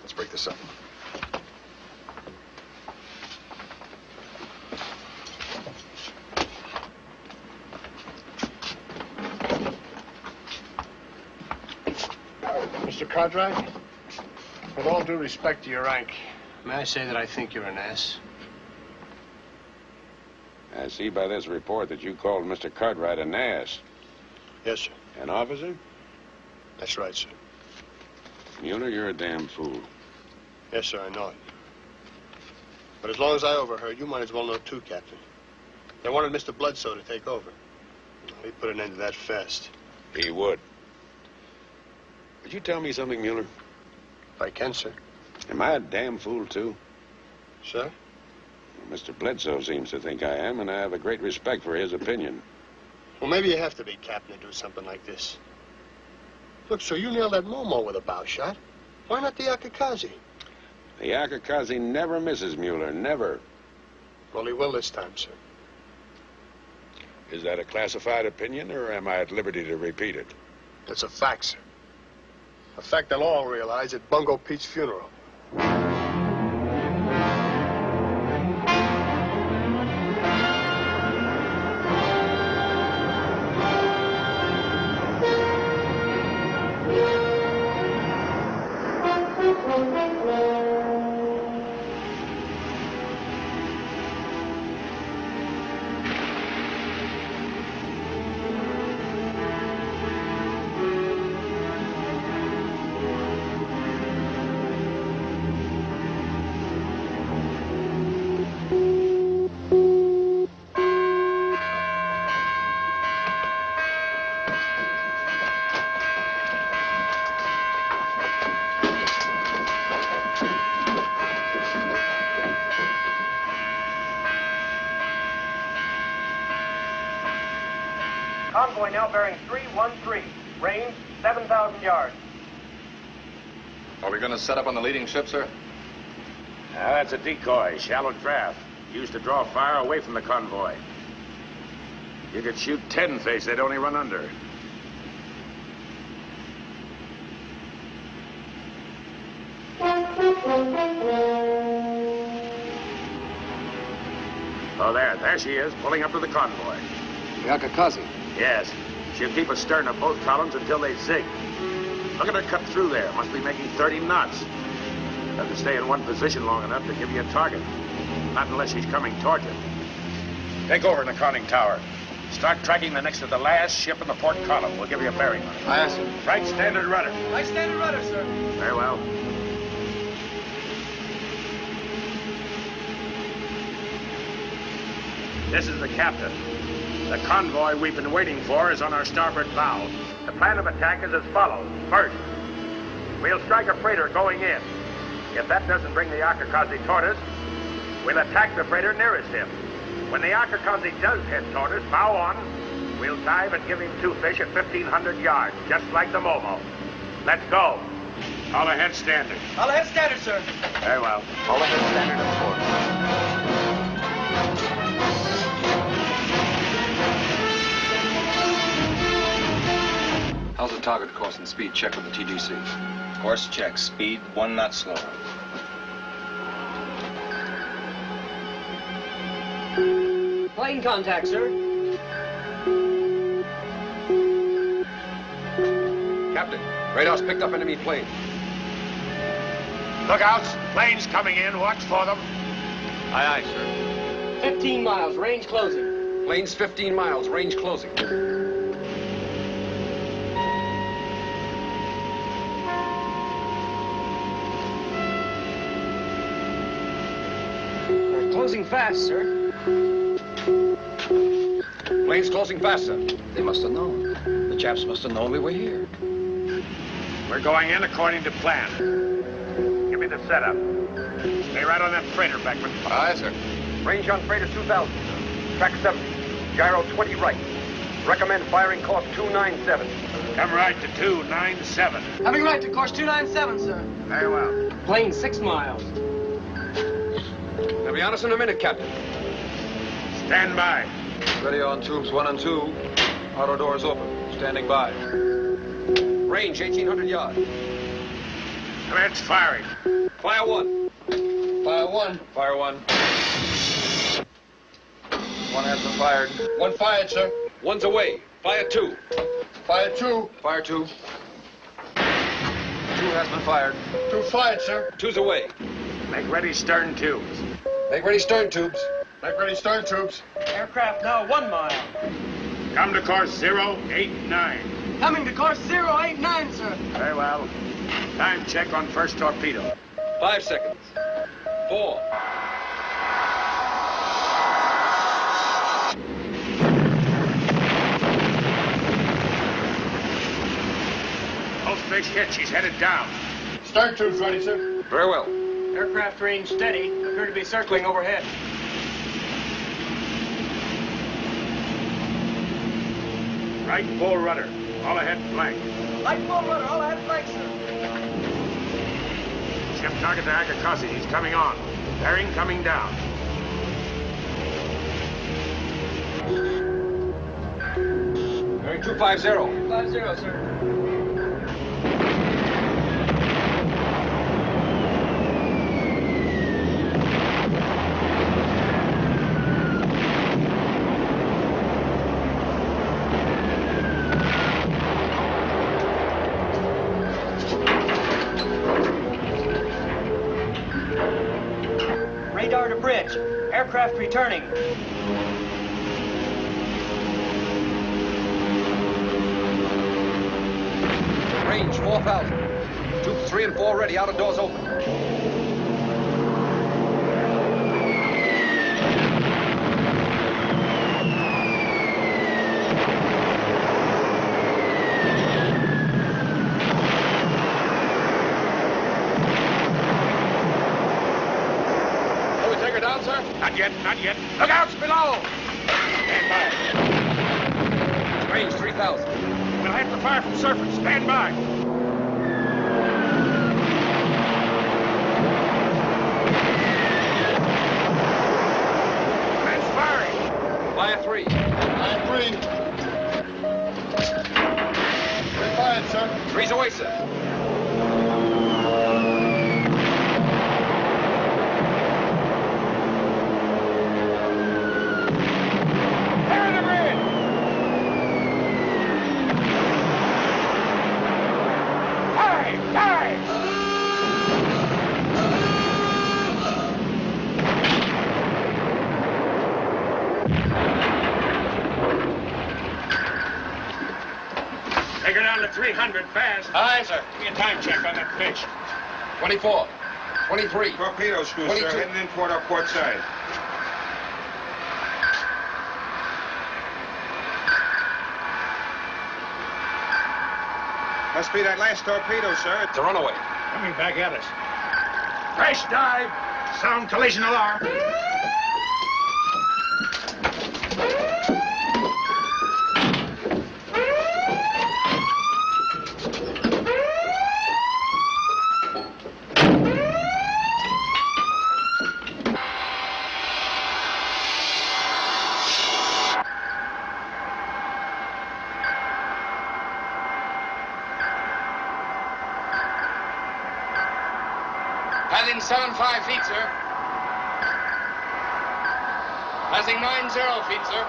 Let's break this up. Cartwright, with all due respect to your rank, may I say that I think you're an ass? I see by this report that you called Mr. Cartwright an ass. Yes, sir. An officer? That's right, sir. Mueller, you're a damn fool. Yes, sir, I know it. But as long as I overheard, you might as well know too, Captain. They wanted Mr. Bledsoe to take over. He'd put an end to that fast. He would. Would you tell me something, Mueller? If I can, sir. Am I a damn fool, too? Sir? Mr. Bledsoe seems to think I am, and I have a great respect for his opinion. Well, maybe you have to be captain to do something like this. Look, sir, you nailed that Momo with a bow shot. Why not the Akakazi? The Akakazi never misses, Mueller, never. Well, he will this time, sir. Is that a classified opinion, or am I at liberty to repeat it? It's a fact, sir. A fact they'll all realize at Bungo Pete's funeral. Convoy now bearing 313. Range 7,000 yards. Are we going to set up on the leading ship, sir? That's a decoy, shallow draft. Used to draw fire away from the convoy. You could shoot 10 face, they'd only run under. Oh, there she is, pulling up to the convoy. The Akakazi. Yes. She'll keep astern of both columns until they zig. Look at her cut through there. Must be making 30 knots. Have to stay in one position long enough to give you a target. Not unless she's coming towards you. Take over in the conning tower. Start tracking the next to the last ship in the port column. We'll give you a bearing on it. Aye, sir. Right standard rudder. Right standard rudder, sir. Very well. This is the captain. The convoy we've been waiting for is on our starboard bow. The plan of attack is as follows. First, we'll strike a freighter going in. If that doesn't bring the Akakazi toward us, we'll attack the freighter nearest him. When the Akakazi does head toward us, bow on, we'll dive and give him two fish at 1,500 yards, just like the Momo. Let's go. All ahead standard. All ahead standard, sir. Very well. All ahead standard, of course. How's the target course and speed check with the TDC? Course check. Speed 1 knot slower. Plane contact, sir. Captain, radar's picked up enemy plane. Lookouts. Planes coming in. Watch for them. Aye, aye, sir. 15 miles, range closing. Plane's 15 miles, range closing. They're closing fast, sir. Plane's closing fast, sir. They must have known. The Japs must have known we were here. We're going in according to plan. Give me the setup. Stay right on that freighter, Beckman. Aye, sir. Range on freighter 2,000. Track 70. Gyro 20 right. Recommend firing course 297. Come right to 297. Having right to course 297, sir. Very well. Plane 6 miles. They'll be on us in a minute, Captain. Stand by. Ready on tubes 1 and 2. Auto doors open. Standing by. Range 1,800 yards. Commence firing. Fire 1. Fire 1. Fire 1. One has been fired. 1 fired, sir. 1's away. Fire 2. Fire 2. Fire 2. Two has been fired. Two fired, sir. Two's away. Make ready stern tubes. Make ready stern tubes. Make ready stern tubes. Aircraft now 1 mile. Come to course 089. Coming to course 089, sir. Very well. Time check on first torpedo. 5 seconds. 4. Both fish hit. She's headed down. Stern tubes ready, sir. Very well. Aircraft range steady. Appear to be circling overhead. Right full rudder. All ahead flank. Light full rudder, all ahead flank, sir. Ship target to Akakasi. He's coming on. Bearing coming down. Bearing 250. 50, sir. Radar to bridge. Aircraft returning. Range 4,000. Tubes 3 and 4 ready. Outer doors open. Shall we take her down, sir? Not yet, not yet. Lookouts below! Stand by. Range 3,000. We'll have to fire from surface. Stand by. Man's firing. Fire 3. Fire 3. 3 fired, sir. 3's away, sir. Clear the bridge! Dive! Dive! Take her down to 300 fast. Aye, sir. Give me a time check on that fish. 24. 23. Torpedo screw, 22. sir, heading in toward our port side. Must be that last torpedo, sir. It's a runaway. Coming back at us. Crash dive. Sound collision alarm. Passing 75 feet, sir. Passing 90 feet, sir.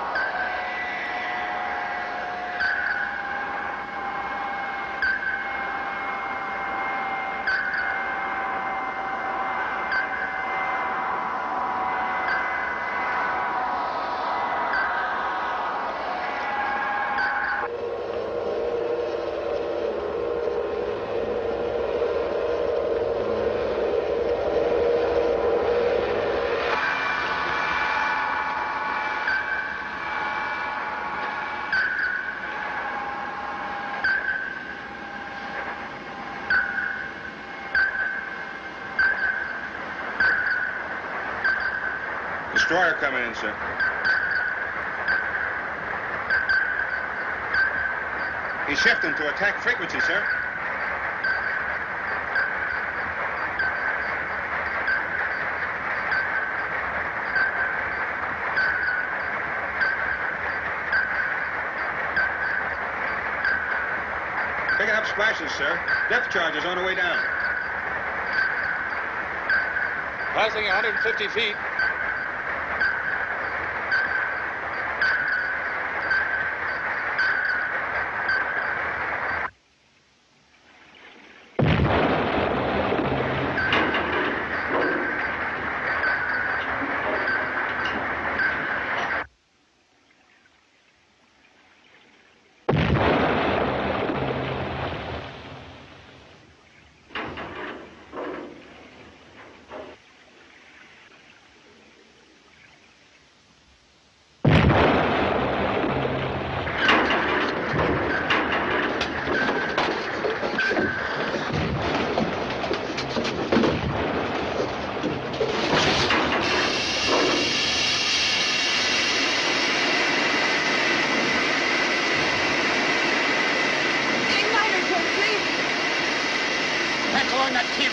Destroyer coming in, sir. He's shifting to attack frequency, sir. Picking up splashes, sir. Depth charges on the way down. Passing 150 feet.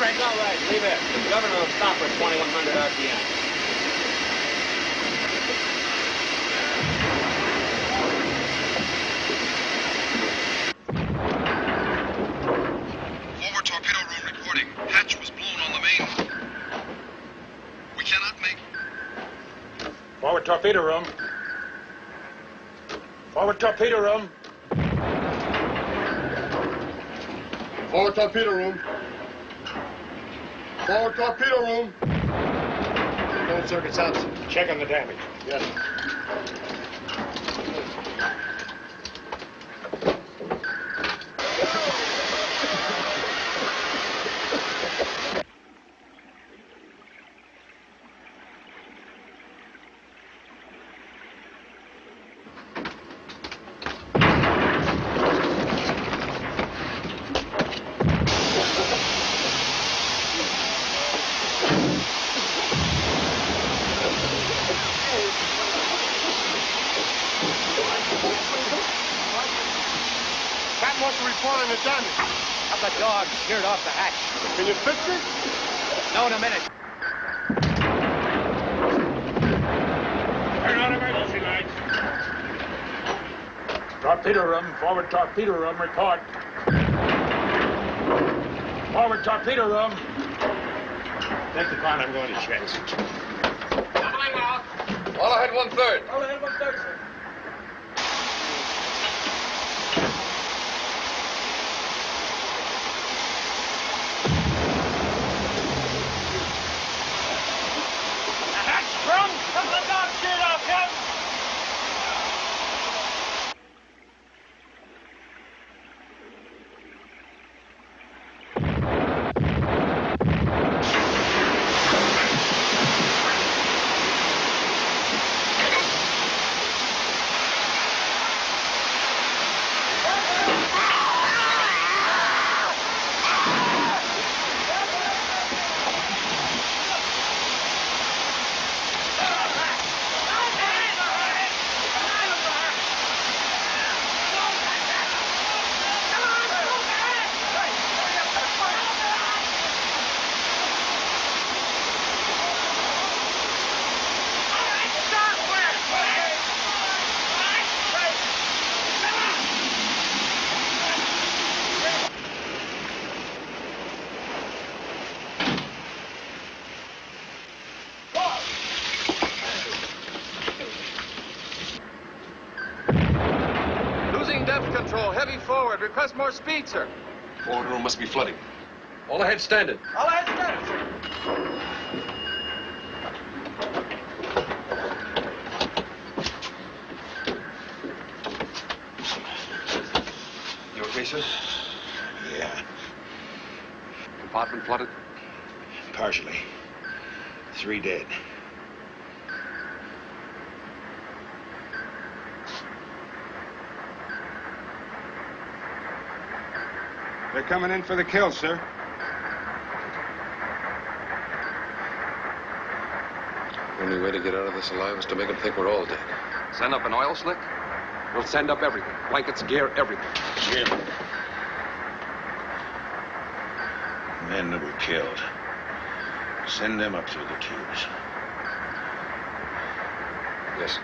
Craig, all right. Leave it. The governor will stop her at 2100 RPM. Forward torpedo room reporting. Hatch was blown on the main. We cannot make... Forward torpedo room. Forward torpedo room. Forward torpedo room. Forward torpedo room. Control circuit's absent. Checking the damage. Yes. The damage. Up the dog sheared off the hatch. Can you fix it? No, in a minute. Turn on emergency lights. Torpedo room, forward torpedo room, report. Forward torpedo room. Take the con, I'm going to check. Doubling out. All ahead 1/3. All ahead 1/3, sir. Control, heavy forward. Request more speed, sir. Forward room must be flooding. All ahead standard. All ahead standard, sir. You okay, sir? Yeah, Compartment flooded? partially. 3 dead. They're coming in for the kill, sir. Only way to get out of this alive is to make them think we're all dead. Send up an oil slick? We'll send up everything. Blankets, gear, everything. Jim. Men that were killed. Send them up through the tubes. Yes.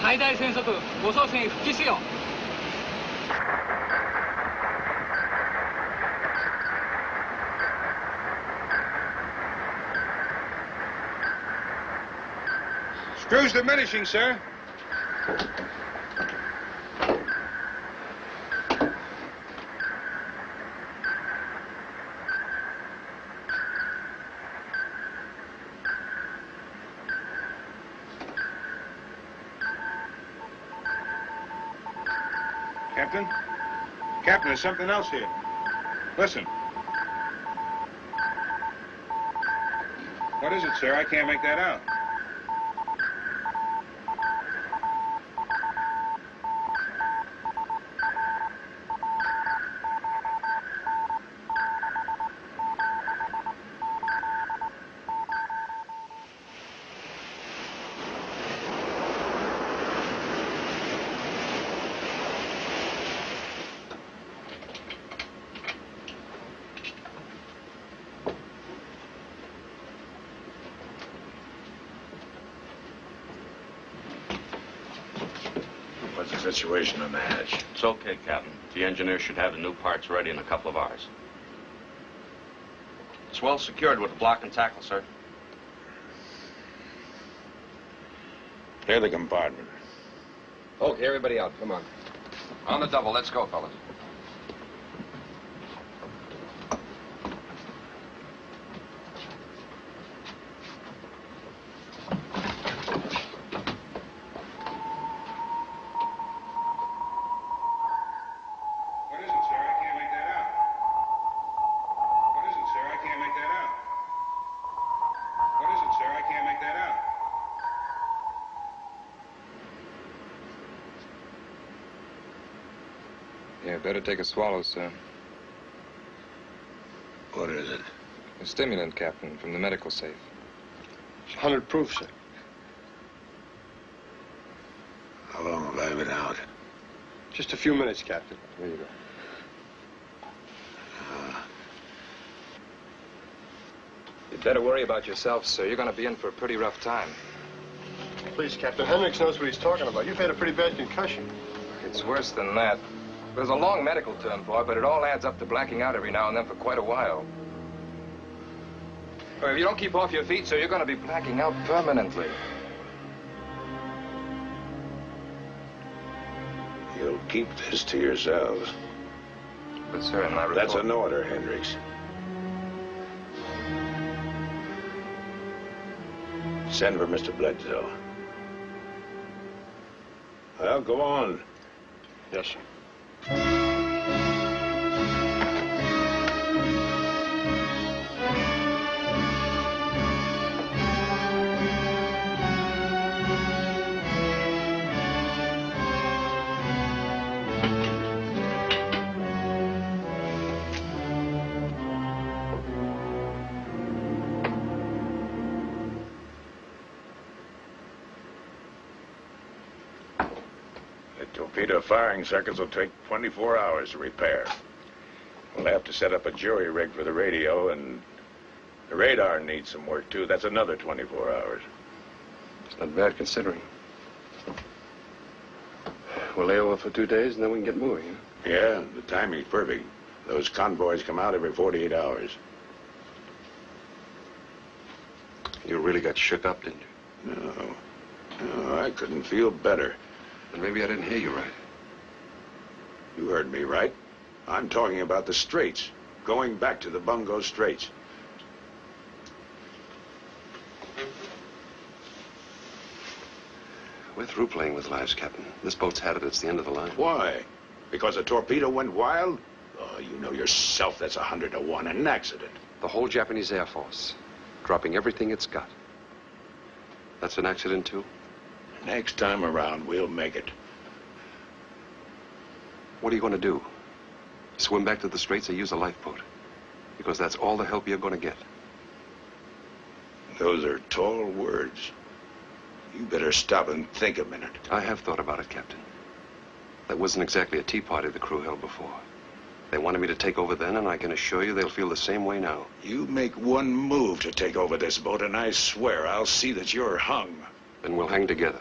最大船速護送船復帰使用。 Screws diminishing, sir. Captain? Captain, there's something else here. Listen. What is it, sir? I can't make that out. What's the situation on the hatch? It's okay, Captain. The engineer should have the new parts ready in a couple of hours. It's well secured with a block and tackle, sir. Clear the compartment. Okay, everybody out. Come on. On the double. Let's go, fellas. Yeah, better take a swallow, sir. What is it? A stimulant, Captain, from the medical safe. It's 100 proof, sir. How long have I been out? Just a few minutes, Captain. There you go. You'd better worry about yourself, sir. You're going to be in for a pretty rough time. Please, Captain, Hendricks knows what he's talking about. You've had a pretty bad concussion. It's worse than that. There's a long medical term for it, but it all adds up to blacking out every now and then for quite a while. Well, if you don't keep off your feet, sir, you're going to be blacking out permanently. You'll keep this to yourselves. But, sir, in my report... That's an order, Hendricks. Send for Mr. Bledsoe. Well, go on. Yes, sir. Torpedo firing circuits will take 24 hours to repair. We'll have to set up a jury rig for the radio, and the radar needs some work, too. That's another 24 hours. It's not bad considering. We'll lay over for 2 days, and then we can get moving, huh? Yeah, the timing's perfect. Those convoys come out every 48 hours. You really got shook up, didn't you? No, I couldn't feel better. Then maybe I didn't hear you right. You heard me right. I'm talking about the Straits. Going back to the Bungo Straits. We're through playing with lives, Captain. This boat's had it. It's the end of the line. Why? Because a torpedo went wild? Oh, you know yourself that's 100 to 1, an accident. The whole Japanese Air Force, dropping everything it's got. That's an accident, too? Next time around, we'll make it. What are you going to do? Swim back to the Straits or use a lifeboat? Because that's all the help you're going to get. Those are tall words. You better stop and think a minute. I have thought about it, Captain. That wasn't exactly a tea party the crew held before. They wanted me to take over then, and I can assure you they'll feel the same way now. You make one move to take over this boat, and I swear I'll see that you're hung. Then we'll hang together.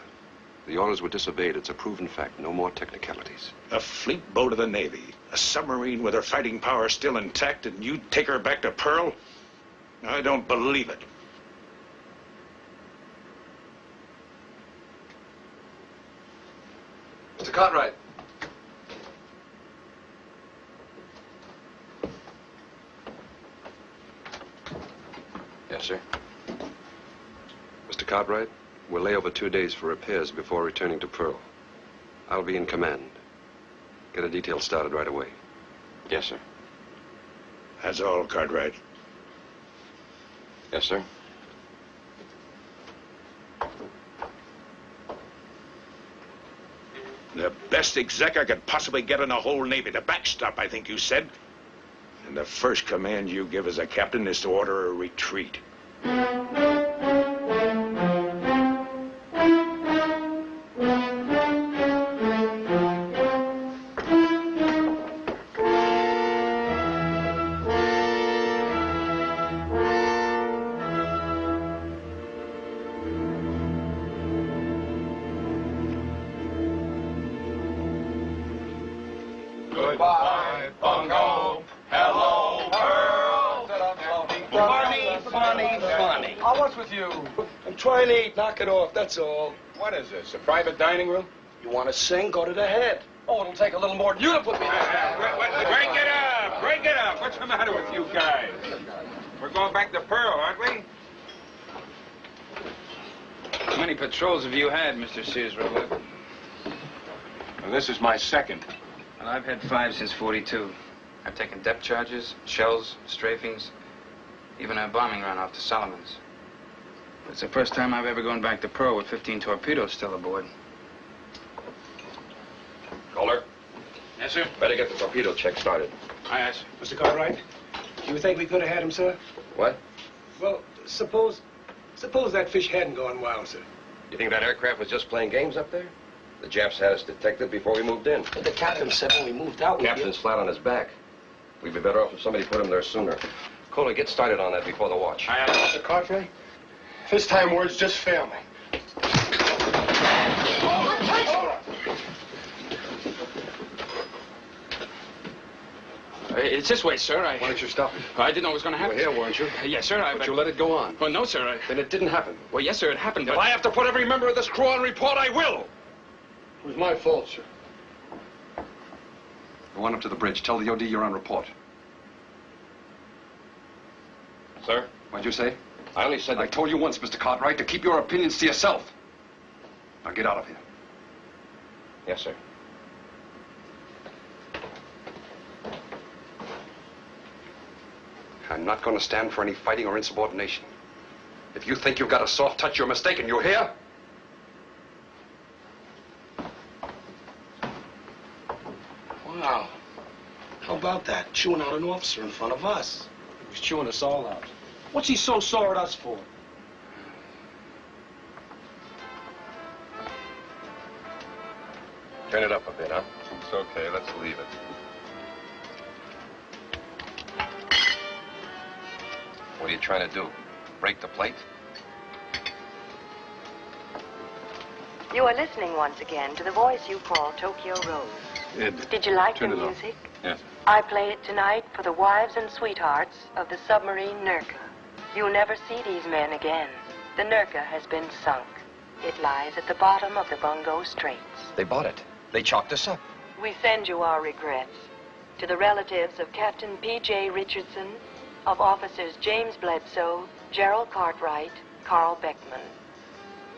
The orders were disobeyed. It's a proven fact. No more technicalities. A fleet boat of the Navy, a submarine with her fighting power still intact, and you take her back to Pearl? I don't believe it. Mr. Cartwright. Yes, sir. Mr. Cartwright, we'll lay over 2 days for repairs before returning to Pearl. I'll be in command. Get a detail started right away. Yes, sir. That's all, Cartwright. Yes, sir. The best exec I could possibly get in the whole Navy. The backstop, I think you said. And the first command you give as a captain is to order a retreat. Goodbye, Bungo. Hello, Pearl. Funny. Oh, what's with you? I'm trying to eat. Knock it off, that's all. What is this, a private dining room? You want to sing? Go to the head. Oh, it'll take a little more than you to put me down. Break it up! Break it up! What's the matter with you guys? We're going back to Pearl, aren't we? How many patrols have you had, Mr. Sears Roebuck? Well, this is my second. Well, I've had 5 since 42. I've taken depth charges, shells, strafings, even a bombing run off to Solomon's. It's the first time I've ever gone back to Pearl with 15 torpedoes still aboard. Kohler? Yes, sir? Better get the torpedo check started. Aye, yes. Mr. Cartwright, you think we could have had him, sir? What? Well, suppose that fish hadn't gone wild, sir. You think that aircraft was just playing games up there? The Japs had us detected before we moved in. But the captain said when we moved out, Captain's flat on his back. We'd be better off if somebody put him there sooner. Kohler, get started on that before the watch. Aye, aye. Mr. Cartwright, this time words just fail me. It's this way, sir. Why don't you stop it? I didn't know it was going to You were happen. here, weren't you? Yes, sir. But you let it go on. Well, no, sir. Then it didn't happen. Well, yes, sir, it happened, but... If I have to put every member of this crew on report, I will. It was my fault, sir. Go on up to the bridge. Tell the OD you're on report. Sir? What'd you say? I only said that... I told you once, Mr. Cartwright, to keep your opinions to yourself. Now get out of here. Yes, sir. I'm not going to stand for any fighting or insubordination. If you think you've got a soft touch, you're mistaken. You hear? Wow. How about that? Chewing out an officer in front of us. He was chewing us all out. What's he so sore at us for? Turn it up a bit, huh? It's okay. Let's leave it. What are you trying to do? Break the plate? You are listening once again to the voice you call Tokyo Rose. Ed, Did you like the turn it off. music? Yes. I play it tonight for the wives and sweethearts of the submarine Nurka. You'll never see these men again. The Nurka has been sunk. It lies at the bottom of the Bungo Straits. They bought it. They chalked us up. We send you our regrets to the relatives of Captain P.J. Richardson, of officers James Bledsoe, Gerald Cartwright, Carl Beckman,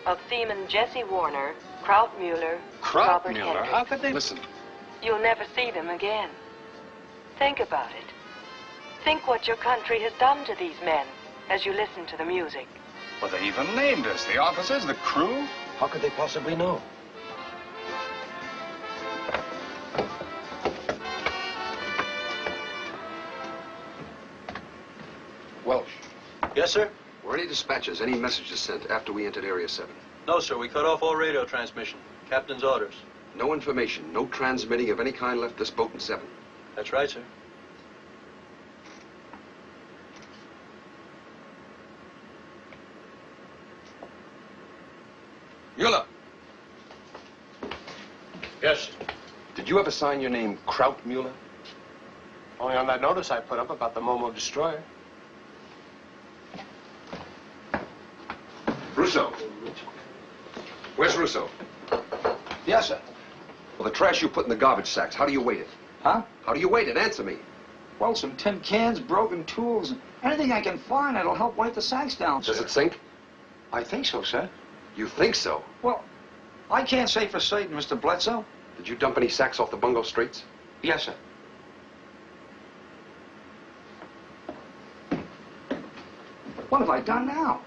of seamen Jesse Warner, Kraut Mueller, Robert Hendricks. How could they... Listen. You'll never see them again. Think about it. Think what your country has done to these men as you listen to the music. Well, they even named us. The officers, the crew. How could they possibly know? Welsh. Yes, sir? Were any dispatches, any messages sent after we entered Area 7? No, sir. We cut off all radio transmission. Captain's orders. No information, no transmitting of any kind left this boat in 7. That's right, sir. Mueller. Yes. Did you ever sign your name Krautmuller? Only on that notice I put up about the Momo destroyer. Russo. Where's Russo? Yes, sir. Well, the trash you put in the garbage sacks, how do you weight it? Huh? How do you weight it? Answer me. Well, some tin cans, broken tools, anything I can find that'll help weight the sacks down, sir. Does it sink? I think so, sir. You think so? Well, I can't say for certain, Mr. Bledsoe. Did you dump any sacks off the Bungo Straits? Yes, sir. What have I done now?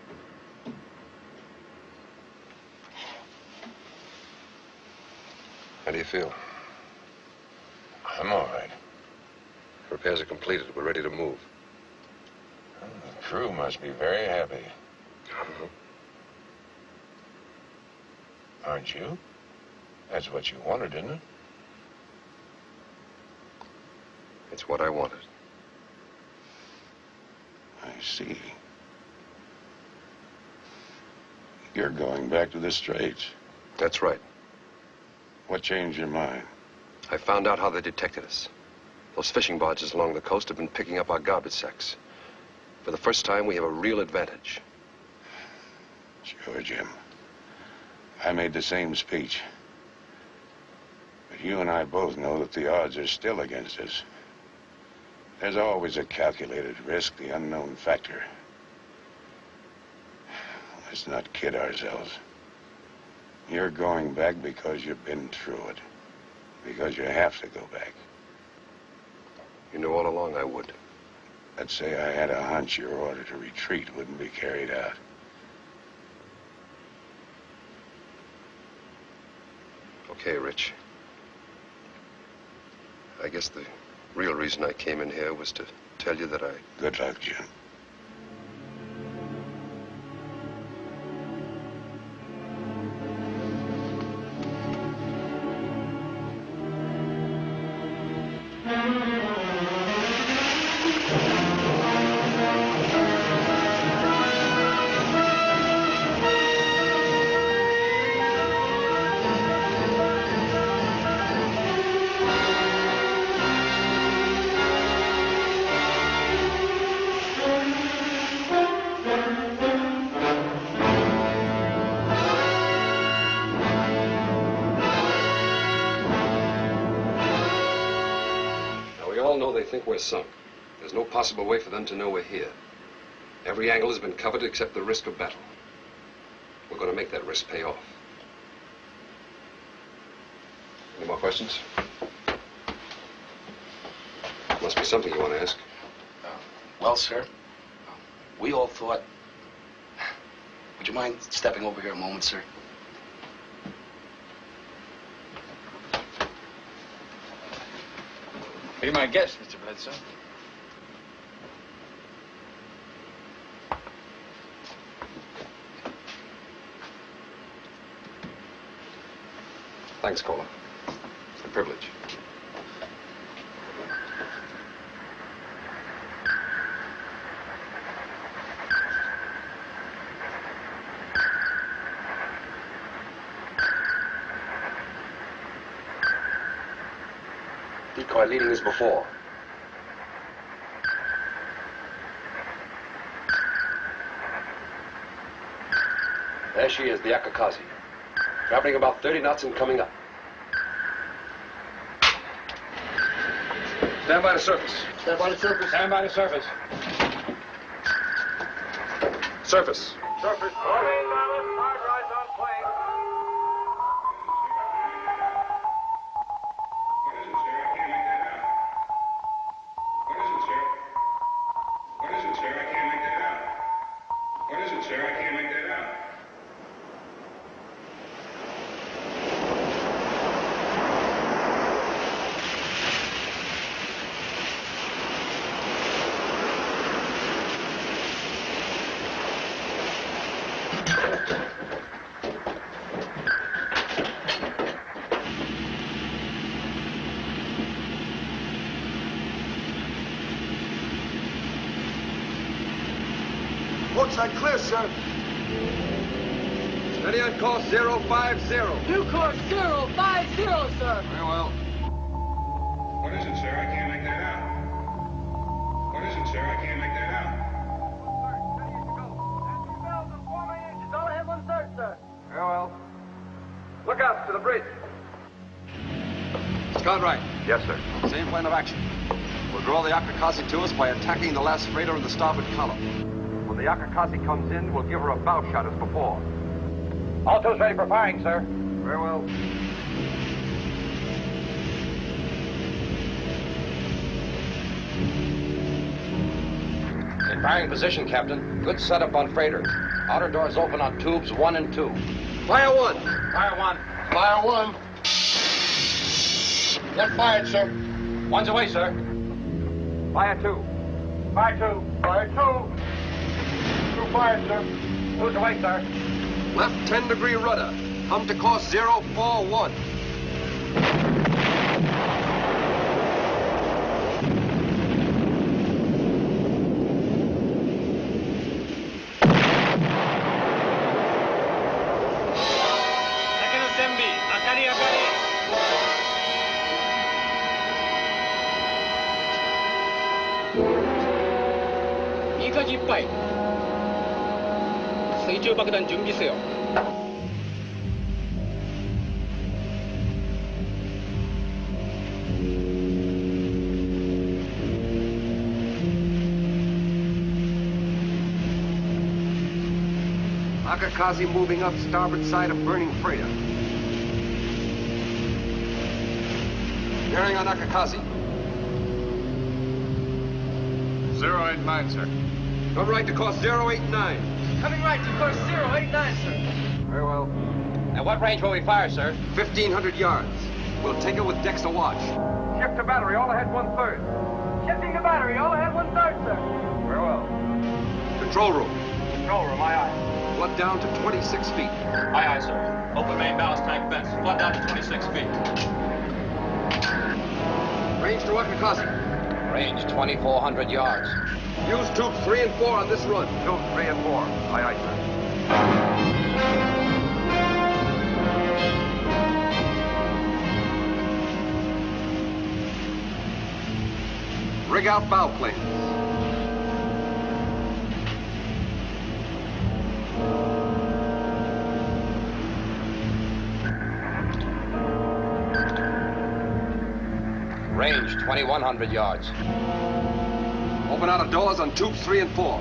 How do you feel? I'm all right. Repairs are completed. We're ready to move. Well, the crew must be very happy. Aren't you? That's what you wanted, isn't it? It's what I wanted. I see. You're going back to the Straits. That's right. What changed your mind? I found out how they detected us. Those fishing barges along the coast have been picking up our garbage sacks. For the first time, we have a real advantage. Sure, Jim. I made the same speech. But you and I both know that the odds are still against us. There's always a calculated risk, the unknown factor. Let's not kid ourselves. You're going back because you've been through it. Because you have to go back. You knew all along I would. Let's say I had a hunch your order to retreat wouldn't be carried out. Okay, Rich. I guess the real reason I came in here was to tell you that I... Good luck, Jim. They think we're sunk. There's no possible way for them to know we're here. Every angle has been covered except the risk of battle. We're going to make that risk pay off. Any more questions? Must be something you want to ask. Well, sir, we all thought... Would you mind stepping over here a moment, sir? Be my guest, Mr. Bledsoe. Thanks, Cola. It's a privilege. Decoy leading is before. There she is, the Akakazi. Traveling about 30 knots and coming up. Stand by the surface. Stand by the surface. Stand by the surface. Surface. Surface. Hard rise on plane. Outside clear, sir. Ready on course 050. New course 050, sir. Very well. What is it, sir? I can't make that out. What is it, sir? I can't make that out. All ahead, 1/3, sir. Very well. Look out to the bridge. Scout right. Yes, sir. Same plan of action. We'll draw the Akakashi to us by attacking the last freighter in the starboard column. When the Akakashi comes in, we'll give her a bow shot as before. All two's ready for firing, sir. Very well. In firing position, Captain. Good setup on freighters. Outer doors open on tubes 1 and 2. Fire 1. Fire 1. Fire 1. 1 fired, sir. 1's away, sir. Fire 2. Fire 2. Fire 2. 2 fired, sir. 2's away, sir. Left 10-degree rudder. Hum to course 041.水中爆弾準備せよ。 Akakashi moving up starboard side of burning freighter. Bearing on Akakashi. 089, sir. Come right to course 089. Coming right to course 089, sir. Very well. At what range will we fire, sir? 1,500 yards. We'll take it with decks to watch. Shift to battery, all ahead 1/3. Shifting to battery, all ahead 1/3, sir. Very well. Control room. Control room, aye, aye. Flood down to 26 feet. Aye, aye, sir. Open main ballast tank vents. Flood down to 26 feet. Range to Akakashi. Range 2,400 yards. Use tubes 3 and 4 on this run. Tubes 3 and 4. Aye, aye, sir. Rig out bow planes. Range 2,100 yards. Open outer doors on tubes 3 and 4.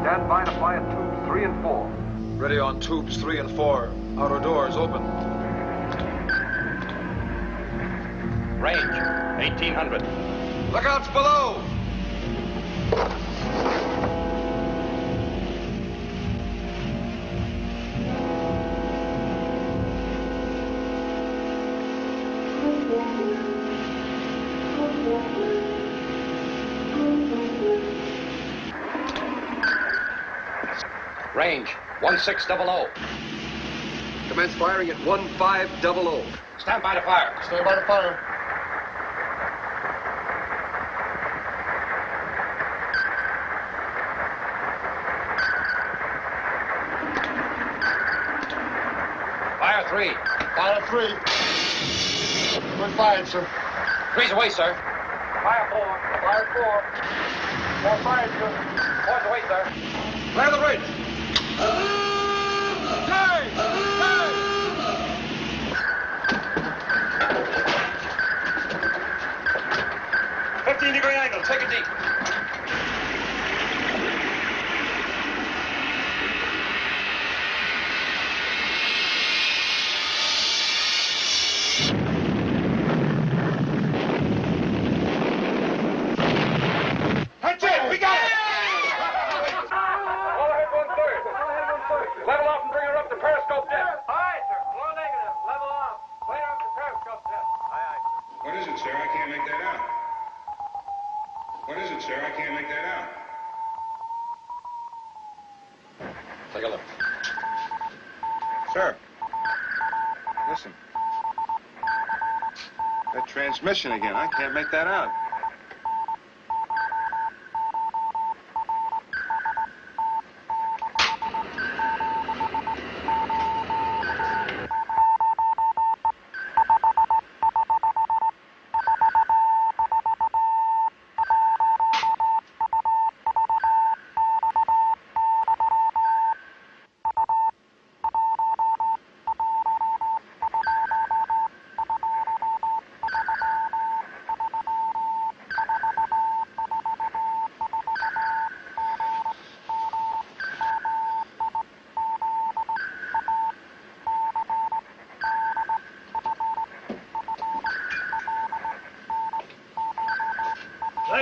Stand by to fire tubes 3 and 4. Ready on tubes 3 and 4. Outer doors open. Range 1,800. Lookouts below! Range 1,600. Commence firing at 1,500. Stand by to fire. Stand by to fire. Fire 3. Fire 3. 1 fired, sir. 3's away, sir. Fire 4. Fire 4. 4 fired, sir. 4's away, sir. Clear the bridge. Hey! Hey! 15-degree angle. Take it deep. That's it! We got it! All ahead 1/3. Level off and bring her up to periscope depth. Aye, sir. Low negative. Level off. Bring her up to periscope depth. Aye, aye, sir. What is it, sir? I can't make that out. What is it, sir? I can't make that out. Take a look. Sir. Listen. That transmission again. I can't make that out.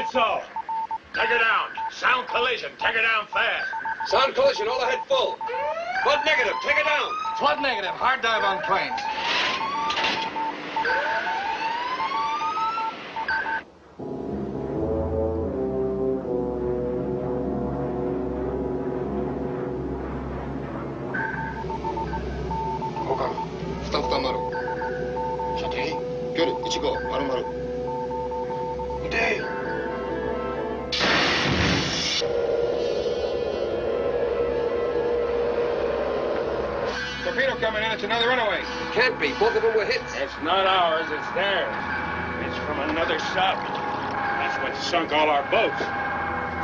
Right so. Take her down. Sound collision. Take her down fast. Sound collision, all ahead full. Flood negative, take her down. Flood negative, hard dive on planes. Torpedo coming in. It's another runaway. Can't be. Both of them were hits. It's not ours. It's theirs. It's from another sub. That's what sunk all our boats.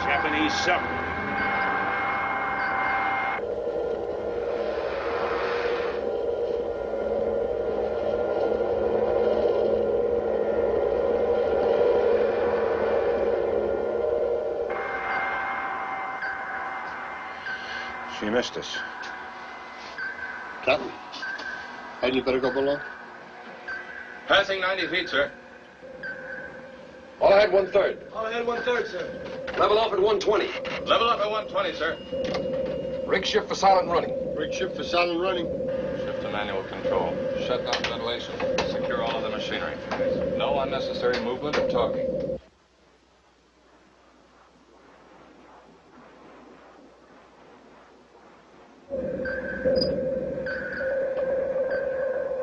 Japanese sub. She missed us. Captain, hadn't you better go below? Passing 90 feet, sir. All ahead 1/3. All ahead 1/3, sir. Level off at 120. Level up at 120, sir. Rig shift for silent running. Rig shift for silent running. Shift to manual control. Shut down ventilation. Secure all of the machinery. No unnecessary movement or talking.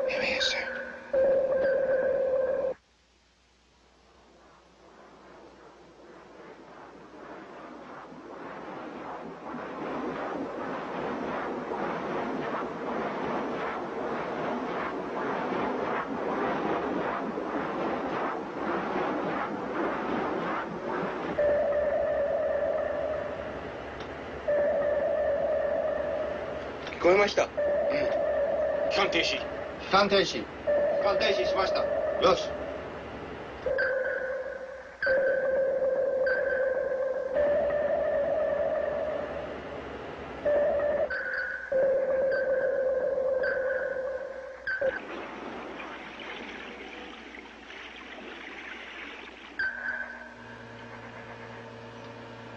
Here he is, sir.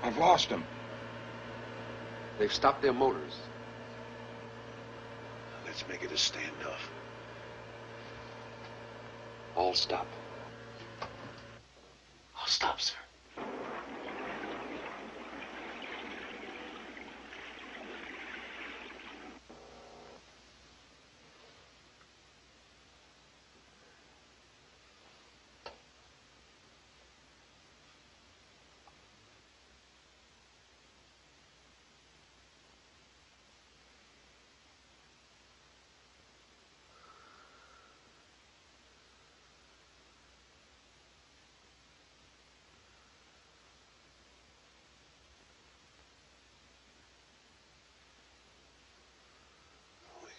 I've lost him. They've stopped their motors. Let's make it a standoff. All stop. I'll stop, sir.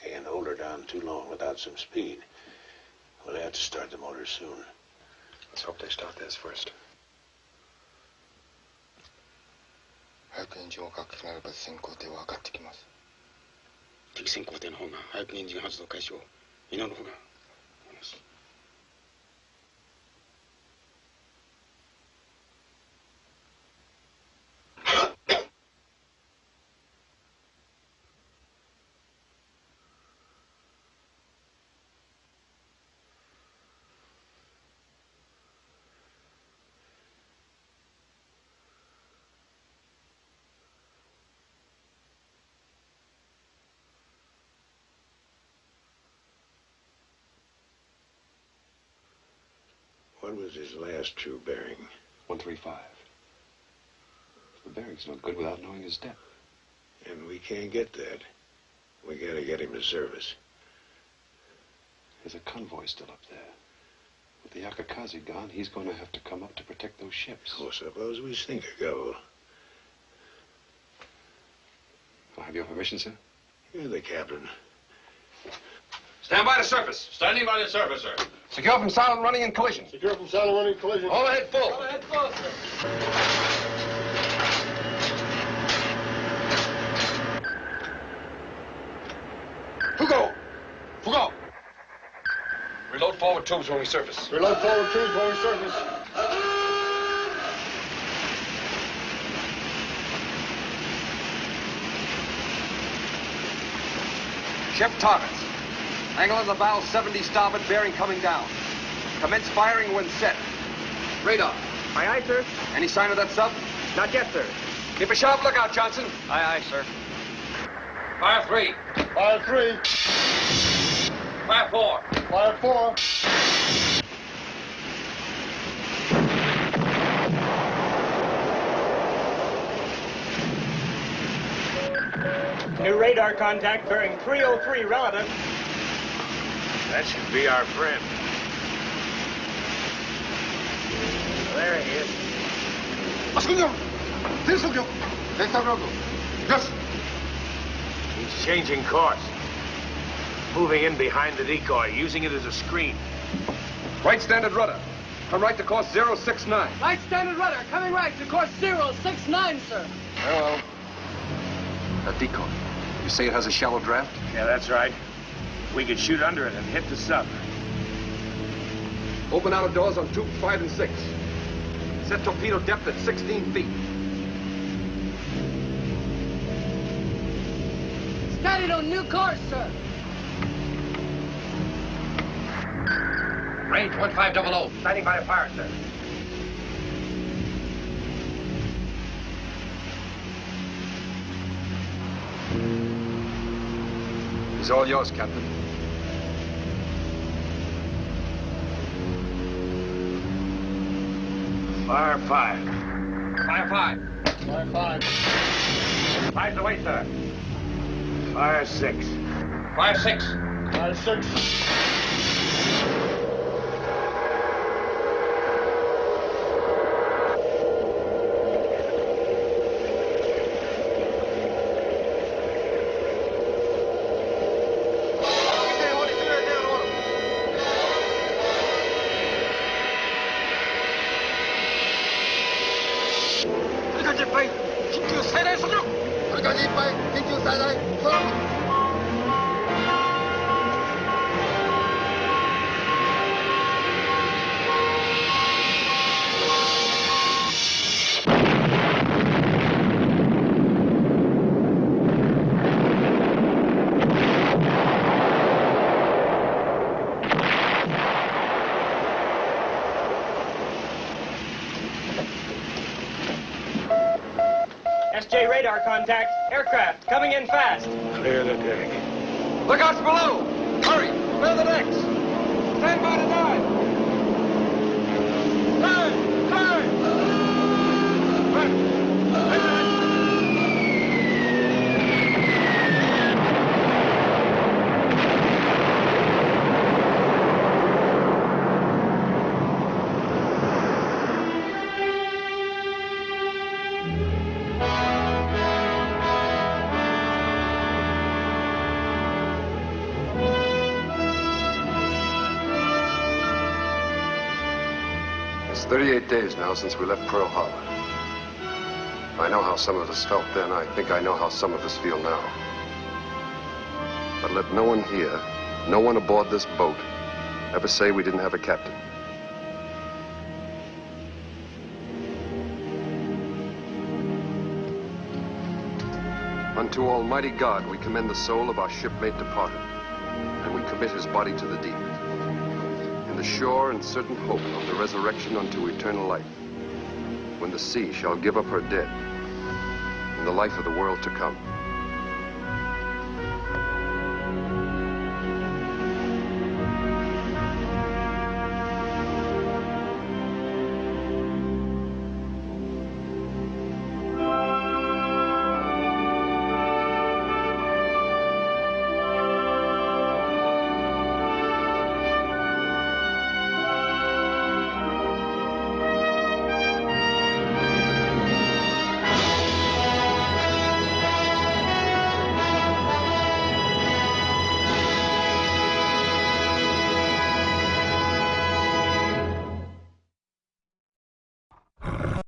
Can't hold her down too long without some speed. We'll have to start the motor soon. Let's hope they start theirs first. 早くエンジンをかけなれば先行艇は上がってきます。敵先行艇の方が早くエンジン発動開始を祈る方が。What was his last true bearing? 135. The bearing's no good without knowing his depth. And we can't get that. We gotta get him to service. There's a convoy still up there. With the Akakazi gone, he's going to have to come up to protect those ships. Oh, suppose we sink a couple. I'll have your permission, sir? You're the captain. Stand by the surface. Standing by the surface, sir. Secure from silent running and collision. Secure from silent running and collision. All ahead full. All ahead full, sir. Fugo! Fugo! Reload forward tubes when we surface. Reload forward tubes when we surface. Ship targets. Angle of the bow 70 starboard, bearing coming down. Commence firing when set. Radar. Aye, aye, sir. Any sign of that sub? Not yet, sir. Keep a sharp lookout, Johnson. Aye, aye, sir. Fire 3. Fire 3. Fire 4. Fire 4. New radar contact bearing 303 relative. That should be our friend. There he is. Yes. He's changing course. Moving in behind the decoy, using it as a screen. Right standard rudder. Come right to course 069. Right standard rudder, coming right to course 069, sir. Hello. That decoy. You say it has a shallow draft? Yeah, that's right. We could shoot under it and hit the sub. Open outer doors on tube 5 and 6. Set torpedo depth at 16 feet. Started on new course, sir. Range 1500. Standing by to fire, sir. He's all yours, Captain. Fire 5. Fire 5. Fire 5. 5's away, sir. Fire 6. Fire 6. Fire 6. SJ radar contact. Aircraft coming in fast. Clear the deck. Lookouts below! Hurry! Clear the decks! Stand by to dive! Turn! Turn! It's 38 days now since we left Pearl Harbor. I know how some of us felt then. I think I know how some of us feel now. But let no one here, no one aboard this boat, ever say we didn't have a captain. Unto Almighty God we commend the soul of our shipmate departed, and we commit his body to the deep, in the sure and certain hope of the resurrection unto eternal life, when the sea shall give up her dead, and the life of the world to come.